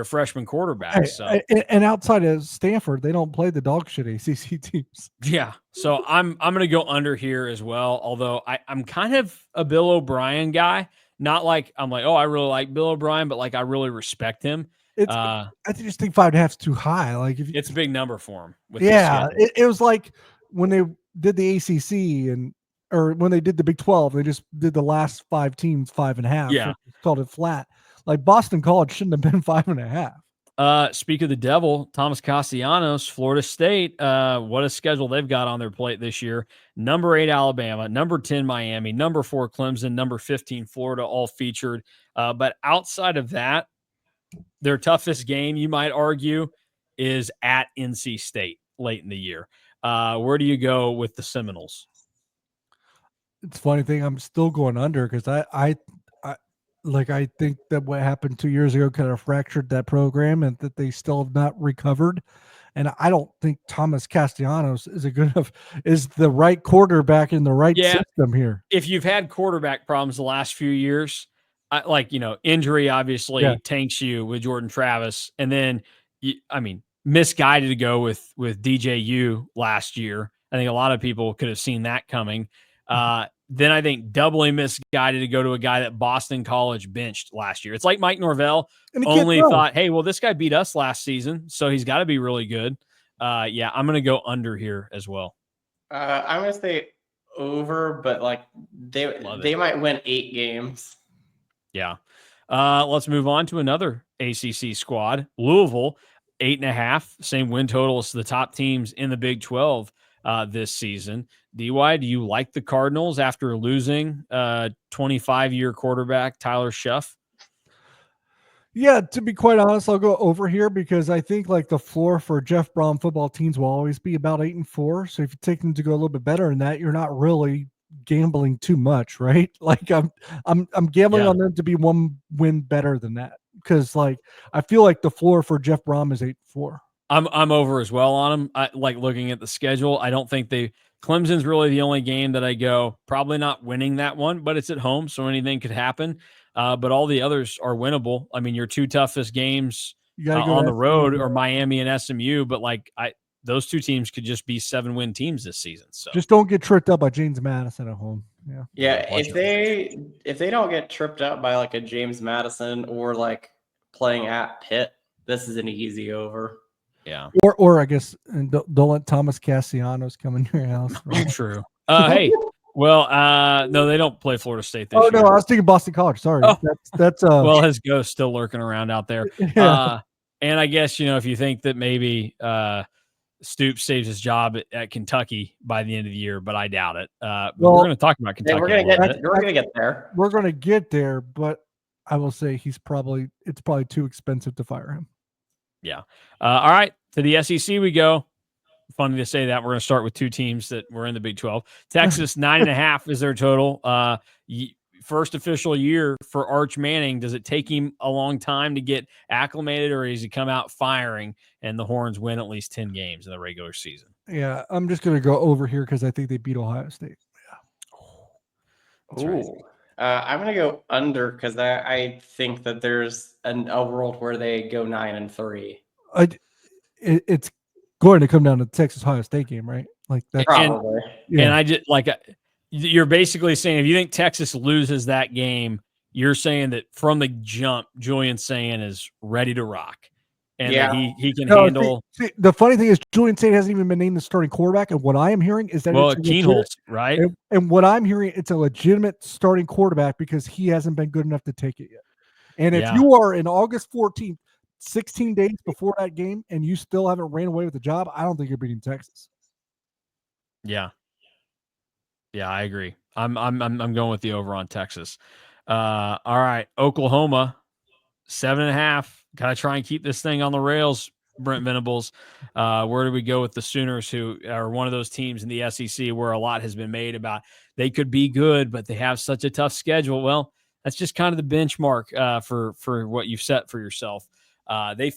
freshman quarterback. So and outside of Stanford, they don't play the dog shit ACC teams. Yeah, so I'm gonna go under here as well. Although I'm kind of a Bill O'Brien guy. Not like I'm like, oh, I really like Bill O'Brien, but like I really respect him. I just think 5.5 is too high. Like it's a big number for him. It was like when they did the ACC or when they did the Big 12, they just did the last 5 teams 5.5. Yeah, called it flat. Like Boston College shouldn't have been 5.5. Speak of the devil, Thomas Castellanos, Florida State. What a schedule they've got on their plate this year. Number 8, Alabama. Number 10, Miami. Number 4, Clemson. Number 15, Florida, all featured. But outside of that, their toughest game, you might argue, is at NC State late in the year. Where do you go with the Seminoles? It's a funny thing. I'm still going under because I think that what happened 2 years ago kind of fractured that program and that they still have not recovered. And I don't think Thomas Castellanos is the right quarterback in the right system here. If you've had quarterback problems the last few years, injury obviously tanks you with Jordan Travis. And then, misguided to go with DJU last year. I think a lot of people could have seen that coming. Then I think doubly misguided to go to a guy that Boston College benched last year. It's like Mike Norvell only thought, hey, well, this guy beat us last season, so he's got to be really good. I'm going to go under here as well. I'm going to say over, but they might win 8 games. Yeah. Let's move on to another ACC squad. Louisville, 8.5, same win total as the top teams in the Big 12 this season. DY, do you like the Cardinals after losing 25-year quarterback Tyler Schuff? Yeah, to be quite honest, I'll go over here because I think the floor for Jeff Brom football teams will always be about 8-4. So if you take them to go a little bit better than that, you're not really gambling too much, right? I'm gambling on them to be 1 win better than that because I feel like the floor for Jeff Brom is 8-4. I'm over as well on them. I like looking at the schedule. I don't think Clemson's really the only game that I go probably not winning that one, but it's at home, so anything could happen. But all the others are winnable. I mean, your 2 toughest games on the road are Miami and SMU, but those 2 teams could just be 7-win teams this season. So just don't get tripped up by James Madison at home. Yeah. If they don't get tripped up by a James Madison or playing at Pitt this is an easy over. Yeah. Or I guess and don't let Thomas Castellanos come in your house. Right? True. Hey, well, no, they don't play Florida State this Oh year. no, I was thinking Boston College. Sorry, Oh. that's Well, his ghost's still lurking around out there. yeah. And I guess, if you think that maybe Stoops saves his job at Kentucky by the end of the year, but I doubt it. But we're going to talk about Kentucky. We're going to get there. We're going to get there, but I will say it's probably too expensive to fire him. Yeah. All right. To the SEC we go. Funny to say that. We're going to start with two teams that were in the Big 12. Texas, 9.5 is their total. First official year for Arch Manning. Does it take him a long time to get acclimated, or does he come out firing and the Horns win at least 10 games in the regular season? Yeah, I'm just going to go over here because I think they beat Ohio State. Yeah. Ooh. I'm going to go under because I think that there's a world where they go 9-3. It's going to come down to the Texas-Ohio State game, right? Like that's probably. And I just you're basically saying if you think Texas loses that game, you're saying that from the jump, Julian Sayin is ready to rock, and that he can handle. See, the funny thing is, Julian Sayin hasn't even been named the starting quarterback, and what I am hearing is that Keenholz, right? And what I'm hearing, it's a legitimate starting quarterback because he hasn't been good enough to take it yet. And if you are in August 14th, 16 days before that game, and you still haven't ran away with the job, I don't think you're beating Texas. Yeah. Yeah, I agree. I'm going with the over on Texas. All right, Oklahoma, 7.5. Got to try and keep this thing on the rails. Brent Venables. Where do we go with the Sooners, who are one of those teams in the SEC where a lot has been made about they could be good, but they have such a tough schedule? Well, that's just kind of the benchmark for what you've set for yourself. They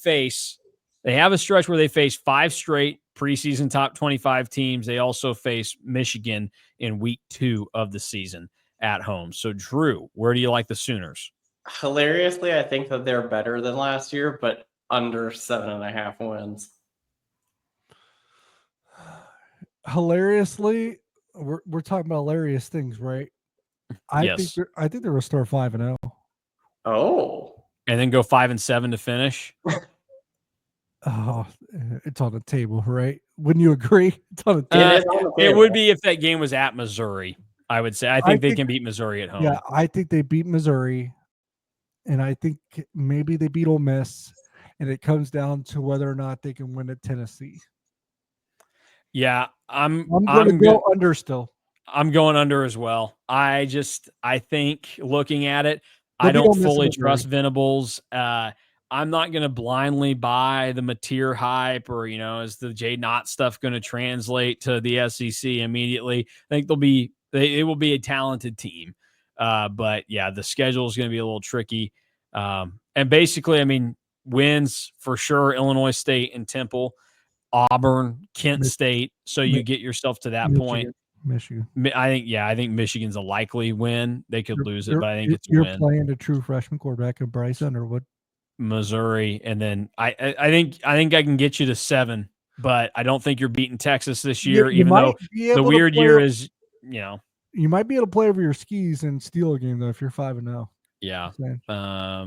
have a stretch where they face 5 straight preseason top 25 teams. They also face Michigan in week 2 of the season at home. So, Drew, where do you like the Sooners? Hilariously, I think that they're better than last year, but under 7.5 wins. Hilariously, we're talking about hilarious things, right? I think they're a start 5-0. Oh, and then go 5-7 to finish. Oh, it's on the table, right? Wouldn't you agree? It's on the table. It would be if that game was at Missouri. I would say. I think they can beat Missouri at home. Yeah, I think they beat Missouri, and I think maybe they beat Ole Miss, and it comes down to whether or not they can win at Tennessee. Yeah, I'm going to go under still. I'm going under as well. I think looking at it, I don't fully trust Venables. I'm not going to blindly buy the Mateer hype or, is the Jay Knott stuff going to translate to the SEC immediately? I think it will be a talented team. But yeah, the schedule is going to be a little tricky. And basically, wins for sure, Illinois State and Temple, Auburn, Kent State. So you get yourself to that point. Michigan. I think Michigan's a likely win. They could lose it, but I think it's a win. You're playing a true freshman quarterback of Bryce Underwood. Missouri, and then I think I can get you to 7, but I don't think you're beating Texas this year, even though the weird year is, you might be able to play over your skis and steal a game though if you're 5-0. Yeah. I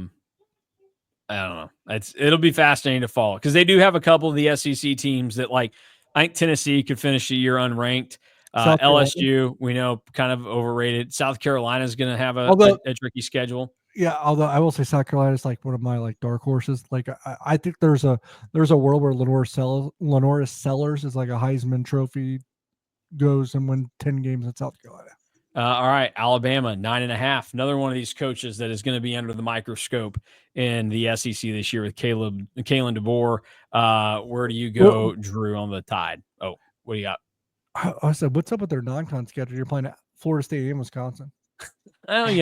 don't know. It'll be fascinating to follow because they do have a couple of the SEC teams that I think Tennessee could finish the year unranked. LSU, we know, kind of overrated. South Carolina is going to have a tricky schedule. Yeah, although I will say South Carolina is one of my dark horses. I think there's a world where Lenora Sellers is like a Heisman Trophy goes and win 10 games in South Carolina. All right, Alabama 9.5. Another one of these coaches that is going to be under the microscope in the SEC this year with Kalen DeBoer. Where do you go, Drew, on the Tide? Oh, what do you got? I said, what's up with their non-con schedule? You're playing at Florida State and Wisconsin. Oh, hey,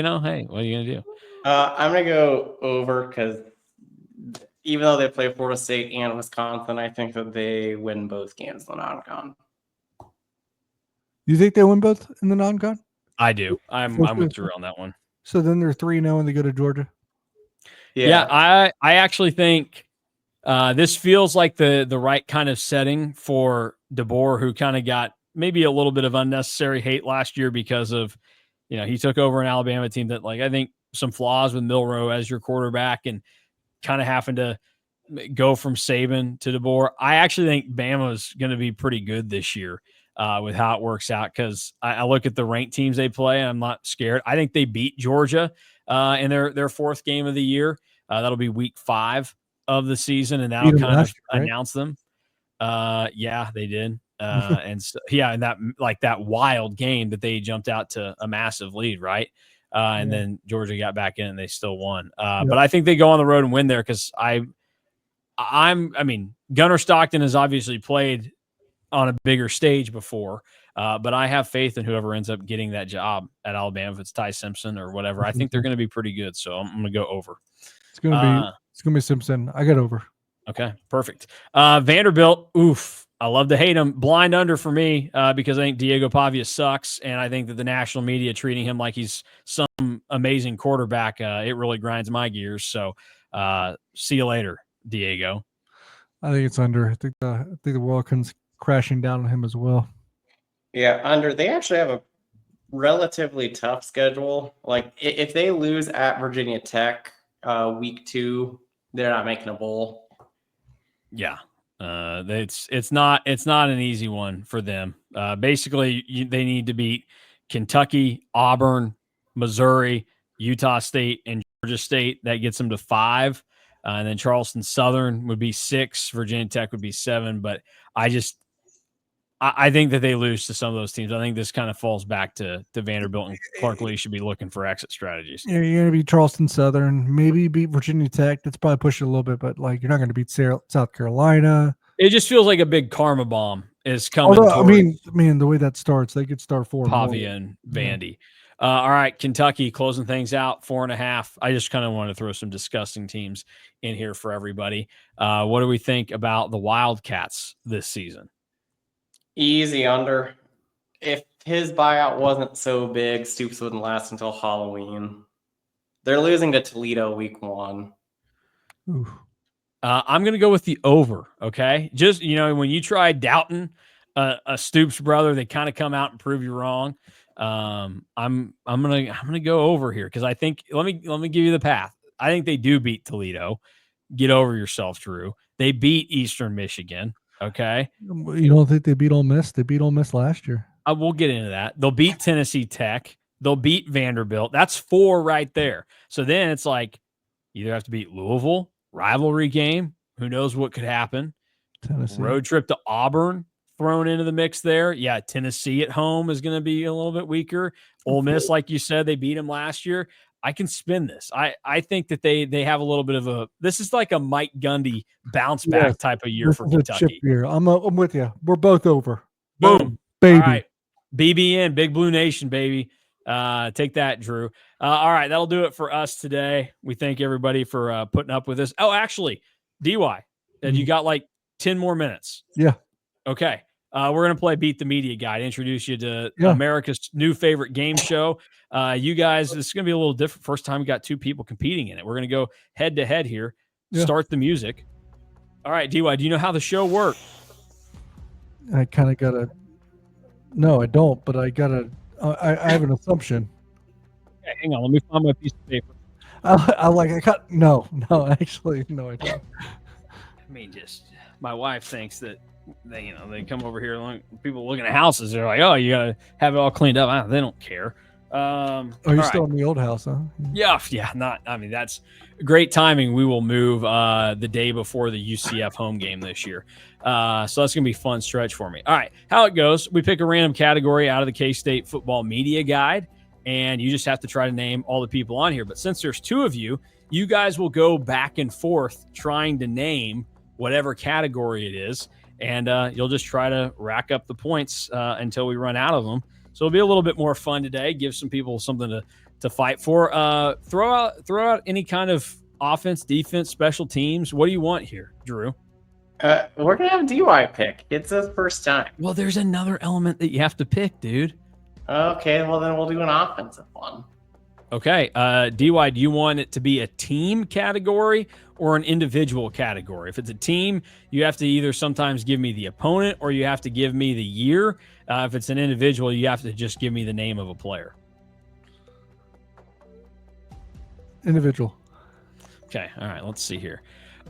what are you going to do? I'm going to go over because even though they play Florida State and Wisconsin, I think that they win both games in the non-con. You think they win both in the non-con? I do. I'm with Drew on that one. So then they're 3-0 and they go to Georgia? Yeah, I actually think this feels like the right kind of setting for DeBoer, who kind of got maybe a little bit of unnecessary hate last year because of, he took over an Alabama team that I think some flaws with Milroe as your quarterback and kind of having to go from Saban to DeBoer. I actually think Bama's going to be pretty good this year with how it works out, because I look at the ranked teams they play, and I'm not scared. I think they beat Georgia in their fourth game of the year. That'll be week 5 of the season, and that'll kind of announce them. Yeah, they did. And so, and that wild game that they jumped out to a massive lead, right? And then Georgia got back in and they still won. But I think they go on the road and win there, because I mean, Gunnar Stockton has obviously played on a bigger stage before, but I have faith in whoever ends up getting that job at Alabama, if it's Ty Simpson or whatever. I think they're going to be pretty good, so I'm going to go over. It's going to be Simpson. I got over. Okay, perfect. Vanderbilt, oof. I love to hate him. Blind under for me because I think Diego Pavia sucks, and I think that the national media treating him like he's some amazing quarterback, it really grinds my gears. So see you later, Diego. I think it's under. I think the world comes crashing down on him as well. Yeah, under. They actually have a relatively tough schedule. Like if they lose at Virginia Tech week 2, they're not making a bowl. Yeah. It's not an easy one for them. Basically, they need to beat Kentucky, Auburn, Missouri, Utah State, and Georgia State. That gets them to 5. And then Charleston Southern would be 6. Virginia Tech would be 7. But I think that they lose to some of those teams. I think this kind of falls back to Vanderbilt, and Clark Lee should be looking for exit strategies. Yeah, you're going to beat Charleston Southern, maybe beat Virginia Tech. That's probably pushing a little bit, but like you're not going to beat South Carolina. It just feels like a big karma bomb is coming. Although, I mean, the way that starts, they could start 4. Pavia and Vandy. All right, Kentucky closing things out 4.5. I just kind of want to throw some disgusting teams in here for everybody. What do we think about the Wildcats this season? Easy under. If his buyout wasn't so big, Stoops wouldn't last until Halloween. They're losing to Toledo week 1. Ooh. I'm going to go with the over. Okay. Just, when you try doubting a Stoops brother, they kind of come out and prove you wrong. I'm going to go over here, because I think, let me give you the path. I think they do beat Toledo. Get over yourself, Drew. They beat Eastern Michigan. Okay. You don't think they beat Ole Miss? They beat Ole Miss last year. We'll get into that. They'll beat Tennessee Tech. They'll beat Vanderbilt. That's 4 right there. So then it's like, you either have to beat Louisville, rivalry game. Who knows what could happen? Tennessee. Road trip to Auburn thrown into the mix there. Yeah, Tennessee at home is going to be a little bit weaker. Ole Miss, like you said, they beat them last year. I can spin this. I think that they have a little bit of this is like a Mike Gundy bounce back type of year for Kentucky. Year. I'm with you. We're both over. Boom. Baby. All right. BBN, Big Blue Nation, baby. Take that, Drew. All right, that'll do it for us today. We thank everybody for putting up with us. Oh, actually, DY, you got like 10 more minutes. Yeah. Okay. We're going to play Beat the Media Guide, introduce you to America's new favorite game show. You guys, this is going to be a little different. First time we got 2 people competing in it. We're going to go head to head here. Yeah. Start the music. All right, DY, do you know how the show works? I kind of got to. No, I don't, but I got to. I have an assumption. Okay, hang on. Let me find my piece of paper. No, actually, no, I don't. I mean, just my wife thinks that they come over here, people looking at houses, they're like, oh, you gotta have it all cleaned up. They don't care. You're still in the old house, huh? Yeah. That's great timing. We will move the day before the UCF home game this year. So that's gonna be a fun stretch for me. All right, how it goes, we pick a random category out of the K-State football media guide, and you just have to try to name all the people on here. But since there's 2 of you, you guys will go back and forth trying to name whatever category it is. And you'll just try to rack up the points until we run out of them. So it'll be a little bit more fun today. Give some people something to fight for. Throw out any kind of offense, defense, special teams. What do you want here, Drew? We're going to have DY pick. It's his first time. Well, there's another element that you have to pick, dude. Okay, well then we'll do an offensive one. Okay. DY, do you want it to be a team category or an individual category? If it's a team, you have to either sometimes give me the opponent or you have to give me the year. If it's an individual, you have to just give me the name of a player. Individual. Okay. All right. Let's see here.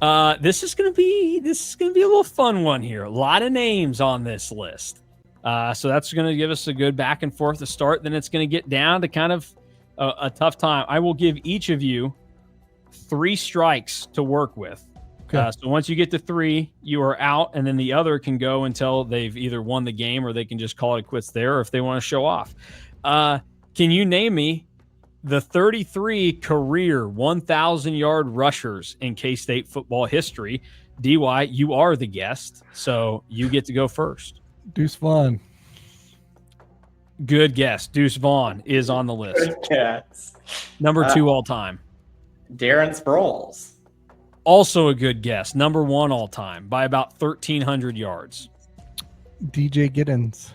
This is gonna be a little fun one here. A lot of names on this list. So that's gonna give us a good back and forth to start. Then it's gonna get down to kind of a tough time. I will give each of you 3 strikes to work with. Okay. So once you get to 3, you are out, and then the other can go until they've either won the game or they can just call it quits there, or if they want to show off. Can you name me the 33 career 1,000-yard rushers in K-State football history? DY, you are the guest, so you get to go first. Deuce Vaughn. Good guess. Deuce Vaughn is on the list. Yes. Number 2 all time. Darren Sproles. Also a good guess. Number 1 all time by about 1,300 yards. DJ Giddens.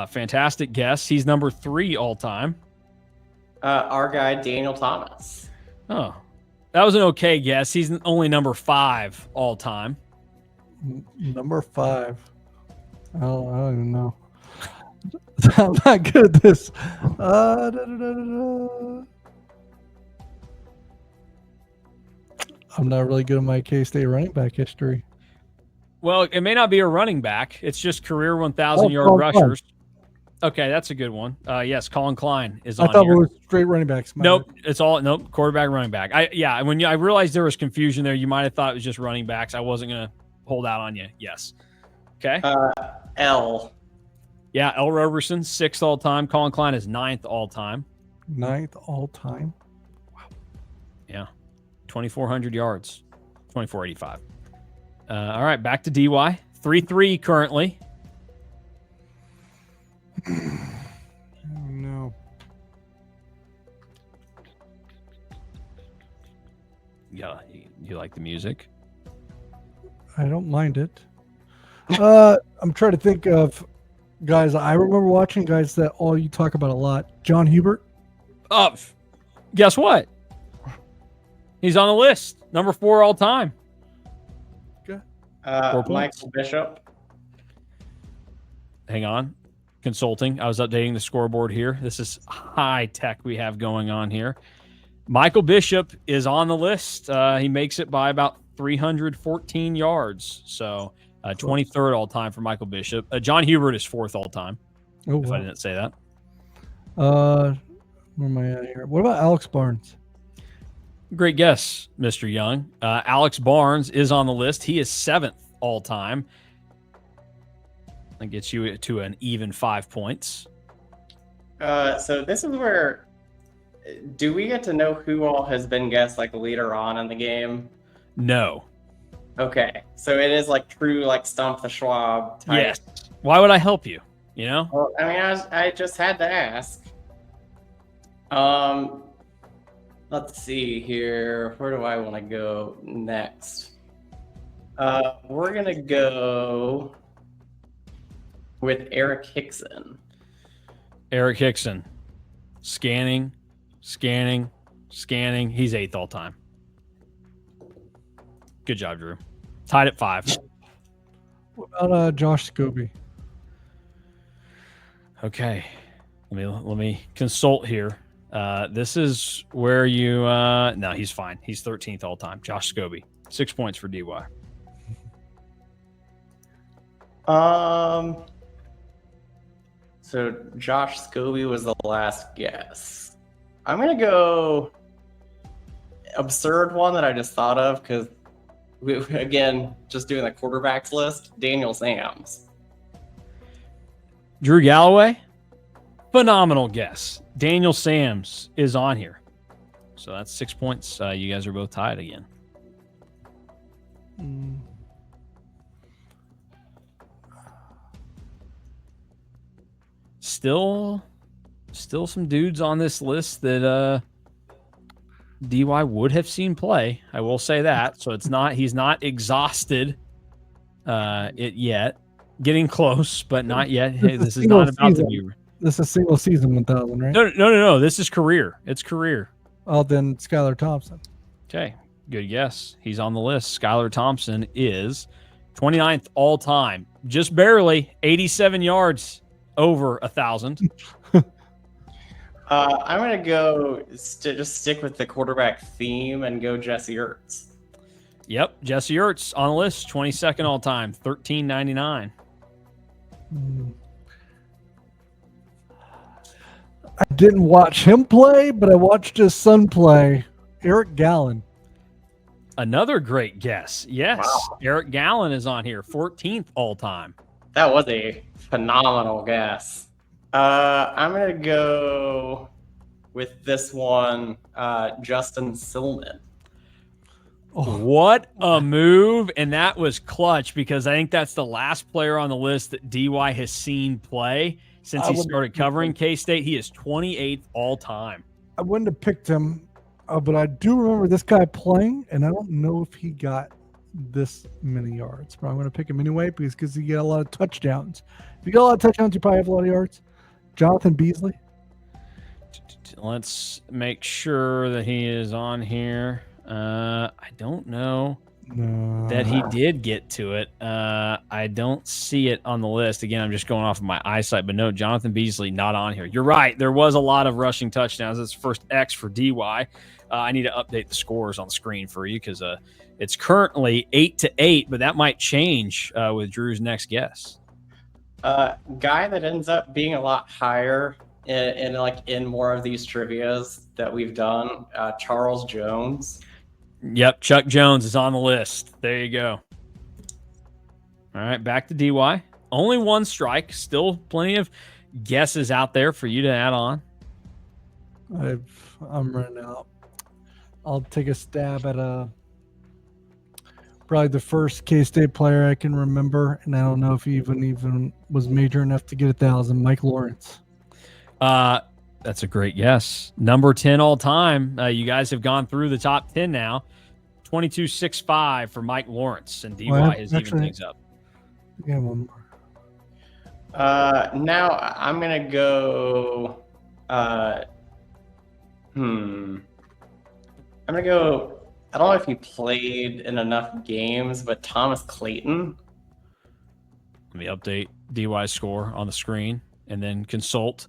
Fantastic guess. He's number 3 all time. Our guy, Daniel Thomas. Oh, that was an okay guess. He's only number 5 all time. Number 5. Oh, I don't even know. I'm not good at this. I'm not really good at my K-State running back history. Well, it may not be a running back. It's just career 1,000-yard Colin rushers. Okay, that's a good one. Yes, Colin Klein is on I thought here. it was straight running backs. Nope, it's all quarterback, running back. When I realized there was confusion there, you might have thought it was just running backs. I wasn't gonna hold out on you. Yes. Okay. L. Yeah, L. Roberson, 6th all time. Colin Klein is 9th all time. 9th all time. Yeah, 2,400 yards, 2,485. All right, back to DY. 3-3 currently. Oh, no. Yeah, you like the music? I don't mind it. I'm trying to think of guys. I remember watching guys that all you talk about a lot. John Hubert. Oh, guess what? He's on the list. Number 4 all time. Okay. 4 points. Michael Bishop. Hang on. Consulting. I was updating the scoreboard here. This is high tech we have going on here. Michael Bishop is on the list. He makes it by about 314 yards. So 23rd all time for Michael Bishop. John Hubert is 4th all time. Oh, If wow. I didn't say that. Where am I at here? What about Alex Barnes? Great guess, Mr. Young. Alex Barnes is on the list. He is 7th all time. That gets you to an even 5 points. So this is where, do we get to know who all has been guessed like later on in the game? No. Okay, so it is like true like Stump the Schwab type. Yes. Why would I help you? You know? Well, I mean, I just had to ask. Let's see here. Where do I want to go next? We're gonna go with Eric Hickson. Eric Hickson. Scanning. He's 8th all time. Good job, Drew. Tied at 5. What about Josh Scobie? Okay. Let me consult here. This is where you no, he's fine. He's 13th all time. Josh Scobie. 6 points for DY. So Josh Scobie was the last guess. I'm gonna go absurd one that I just thought of because again, just doing the quarterbacks list. Daniel Sams. Drew Galloway. Phenomenal guess. Daniel Sams is on here. So that's 6 points. You guys are both tied again. Still some dudes on this list that DY would have seen play. I will say that. So he's not exhausted it yet. Getting close, but not yet. Hey, this is not about to be. This is single season 1,000, right? No. This is career. It's career. Oh, then Skylar Thompson. Okay, good guess. He's on the list. Skylar Thompson is 29th all time, just barely 87 yards over 1,000. I'm gonna go just stick with the quarterback theme and go Jesse Ertz. Yep, Jesse Ertz on the list, 22nd all time, $13.99. I didn't watch him play, but I watched his son play, Eric Gallen. Another great guess. Yes, Wow. Eric Gallen is on here, 14th all time. That was a phenomenal guess. I'm going to go with this one, Justin Silman. Oh, What a move. And that was clutch because I think that's the last player on the list that DY has seen play since he started covering K-State. He is 28th all time. I wouldn't have picked him, but I do remember this guy playing, and I don't know if he got this many yards, but I'm going to pick him anyway because he got a lot of touchdowns. If you got a lot of touchdowns, you probably have a lot of yards. Jonathan Beasley. Let's make sure that he is on here. I don't know that he did get to it. I don't see it on the list. Again, I'm just going off of my eyesight, but no, Jonathan Beasley not on here. You're right. There was a lot of rushing touchdowns. That's first X for DY. I need to update the scores on the screen for you because it's currently 8-8, but that might change with Drew's next guess. Guy that ends up being a lot higher in more of these trivias that we've done, Charles Jones. Yep, Chuck Jones is on the list. There you go. All right, back to DY. Only one strike. Still plenty of guesses out there for you to add on. I'm running out. I'll take a stab at probably the first K-State player I can remember, and I don't know if he even was major enough to get 1,000. Mike Lawrence. That's a great guess. Number 10 all time. You guys have gone through the top 10 now. 22.65 for Mike Lawrence, and DY has even things up. Yeah, one more. Now I'm gonna go. I'm gonna go. I don't know if he played in enough games, but Thomas Clayton. Let me update DY's score on the screen and then consult.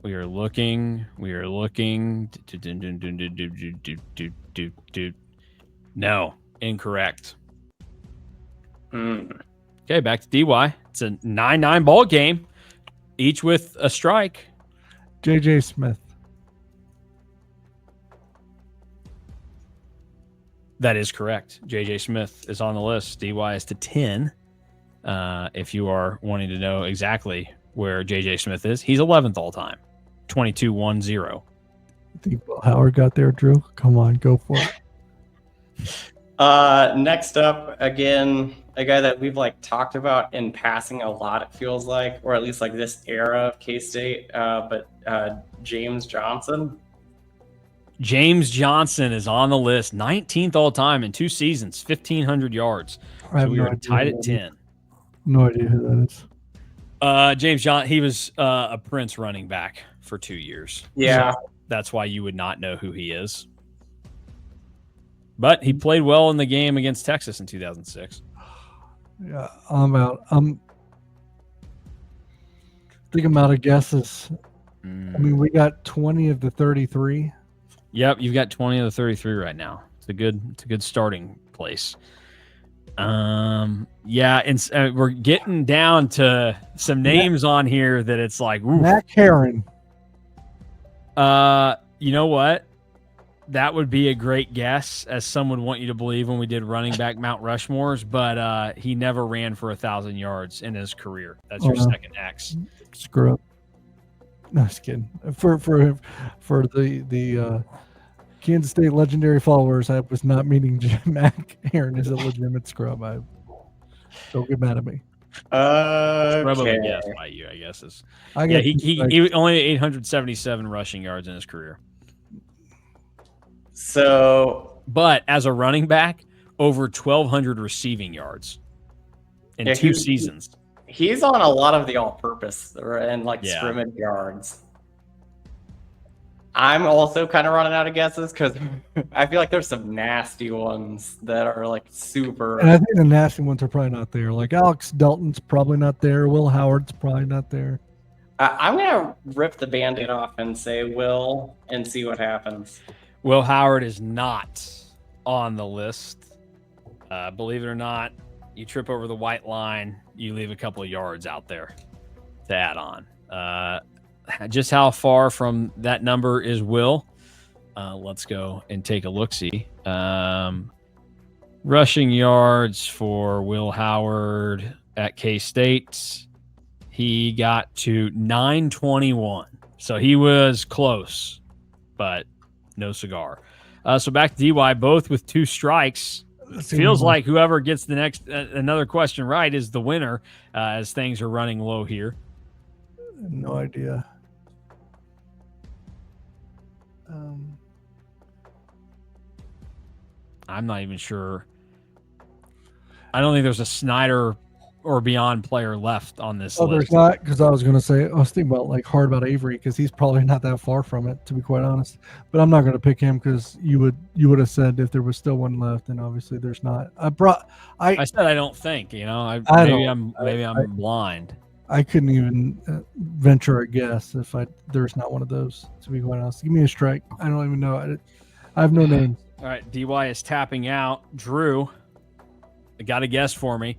We are looking. No, incorrect. Okay, back to DY. It's a 9-9 ball game, each with a strike. JJ Smith. That is correct. JJ Smith is on the list. DY is to 10. If you are wanting to know exactly where JJ Smith is, he's 11th all time. 22-10. I think Will Howard got there, Drew. Come on, go for it. Next up, again, a guy that we've talked about in passing a lot, it feels like, or at least this era of K-State, but James Johnson. James Johnson is on the list. 19th all time in 2 seasons, 1,500 yards. So we are tied at 10. No idea who that is. James Johnson, he was a Prince running back for 2 years. Yeah. So that's why you would not know who he is. But he played well in the game against Texas in 2006. Yeah, I'm out. I think I'm out of guesses. I mean, we got 20 of the 33. Yep, you've got 20 of the 33 right now. It's a good starting place. Yeah, and we're getting down to some names on here that it's like, oof. Mac Heron. You know what? That would be a great guess, as some would want you to believe when we did running back Mount Rushmore's, but he never ran for 1,000 yards in his career. That's your second X. Screw up. No, just kidding. For the Kansas State legendary followers, I was not meaning Mac Heron is a legitimate scrub. Don't get mad at me. Scrub of a Okay. guess by you, I guess. Yeah, he only 877 rushing yards in his career. So, But as a running back, over 1,200 receiving yards in 2 seasons. he's on a lot of the all-purpose and Yeah. scrimmage yards. I'm also kind of running out of guesses because I feel like there's some nasty ones that are super. And I think the nasty ones are probably not there. Like Alex Delton's probably not there. Will Howard's probably not there. I'm gonna rip the Band-Aid off and say Will and see what happens. Will Howard is not on the list. Believe it or not, you trip over the white line, you leave a couple of yards out there to add on. Just how far from that number is Will? Let's go and take a look-see. Rushing yards for Will Howard at K-State. He got to 921. So he was close, but no cigar. So back to DY, both with 2 strikes. Feels like whoever gets the next another question right is the winner, as things are running low here. No idea. I'm not even sure. I don't think there's a Snyder or beyond player left on this list. There's not, because I was going to say, I was thinking about Avery, because he's probably not that far from it, to be quite honest. But I'm not going to pick him, because you would have said if there was still one left, and obviously there's not. I said I don't think. Maybe I'm blind. I couldn't even venture a guess if there's not one of those, to be quite honest. Give me a strike. I don't even know. I have no names. All right, DY is tapping out. Drew, got a guess for me.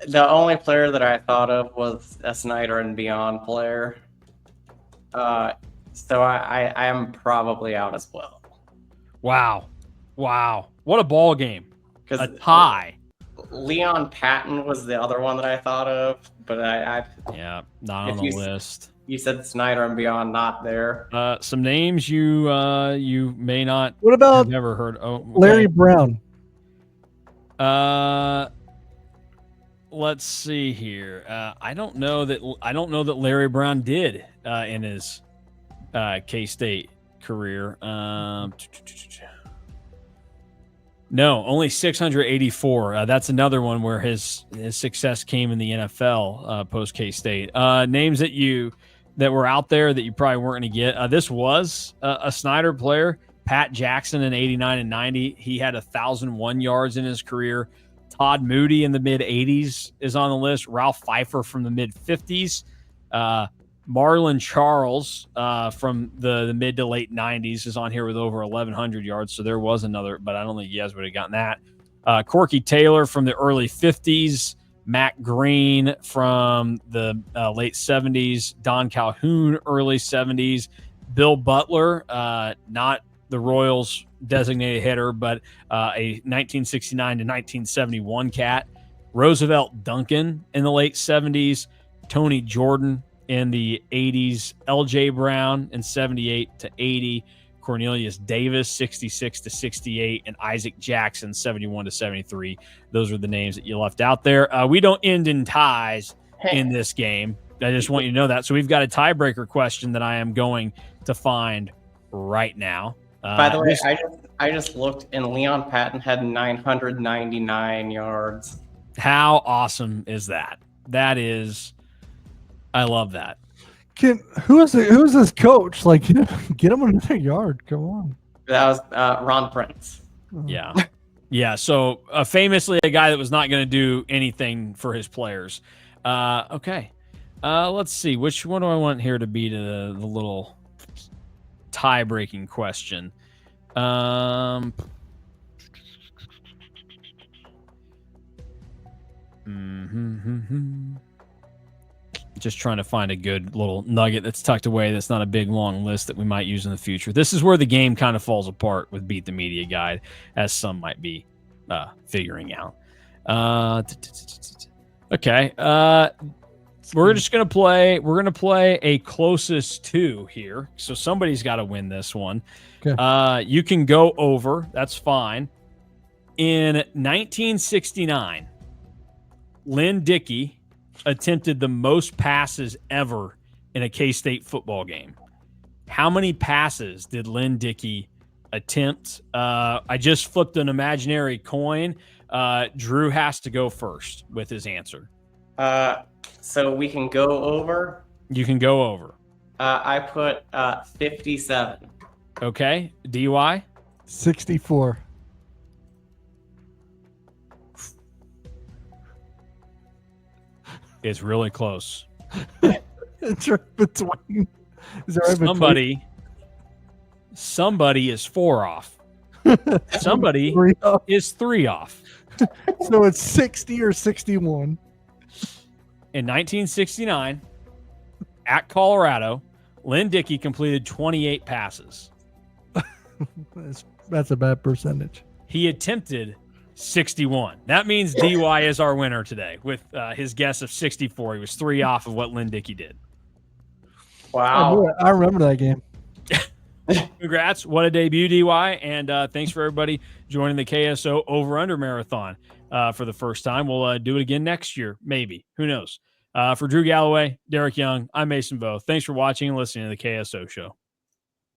The only player that I thought of was a Snyder and beyond player. So I am probably out as well. Wow. What a ball game. A tie. Leon Patton was the other one that I thought of, but not on the list. You said Snyder and beyond, not there. Some names you may not. What about have never heard? Oh, okay. Larry Brown. Let's see here. I don't know that Larry Brown did in his K-State career. No, only 684. That's another one where his success came in the NFL post K-State. Names that were out there that you probably weren't going to get. This was a Snyder player, Pat Jackson in 89 and 90. He had 1,001 yards in his career. Todd Moody in the mid-'80s is on the list. Ralph Pfeiffer from the mid-'50s. Marlon Charles from the mid to late 90s is on here with over 1,100 yards. So there was another, but I don't think you guys would have gotten that. Corky Taylor from the early 50s. Matt Green from the late 70s. Don Calhoun, early 70s. Bill Butler, not the Royals designated hitter, but a 1969 to 1971 cat. Roosevelt Duncan in the late 70s. Tony Jordan in the 80s. LJ Brown in 78 to 80. Cornelius Davis, 66 to 68, and Isaac Jackson, 71 to 73. Those are the names that you left out there. We don't end in ties in this game. I just want you to know that. So we've got a tiebreaker question that I am going to find right now. By the way, I just looked, and Leon Patton had 999 yards. How awesome is that? I love that. Who is this coach? Get him another yard. Come on. That was Ron Prince. Yeah. So famously, a guy that was not going to do anything for his players. Okay. Let's see. Which one do I want here to be to the little tie-breaking question? Just trying to find a good little nugget that's tucked away that's not a big, long list that we might use in the future. This is where the game kind of falls apart with Beat the Media Guide, as some might be figuring out. Okay. We're just going to play. We're going to play a closest to here. So somebody's got to win this one. Okay. You can go over. That's fine. In 1969, Lynn Dickey attempted the most passes ever in a K-State football game. How many passes did Lynn Dickey attempt? I just flipped an imaginary coin. Drew has to go first with his answer. So we can go over. You can go over. I put 57. Okay. DY? 64. It's really close. It's right between. Is there right Somebody is 4 off. Somebody 3 off. is 3 off. So it's 60 or 61. In 1969, at Colorado, Lynn Dickey completed 28 passes. That's a bad percentage. He attempted 61. That means DY is our winner today with his guess of 64. He was 3 off of what Lynn Dickey did. Wow. I remember that game. Congrats. What a debut, DY. And thanks for everybody joining the KSO Over-Under Marathon for the first time. We'll do it again next year, maybe. Who knows? For Drew Galloway, Derek Young, I'm Mason Bowe. Thanks for watching and listening to the KSO Show.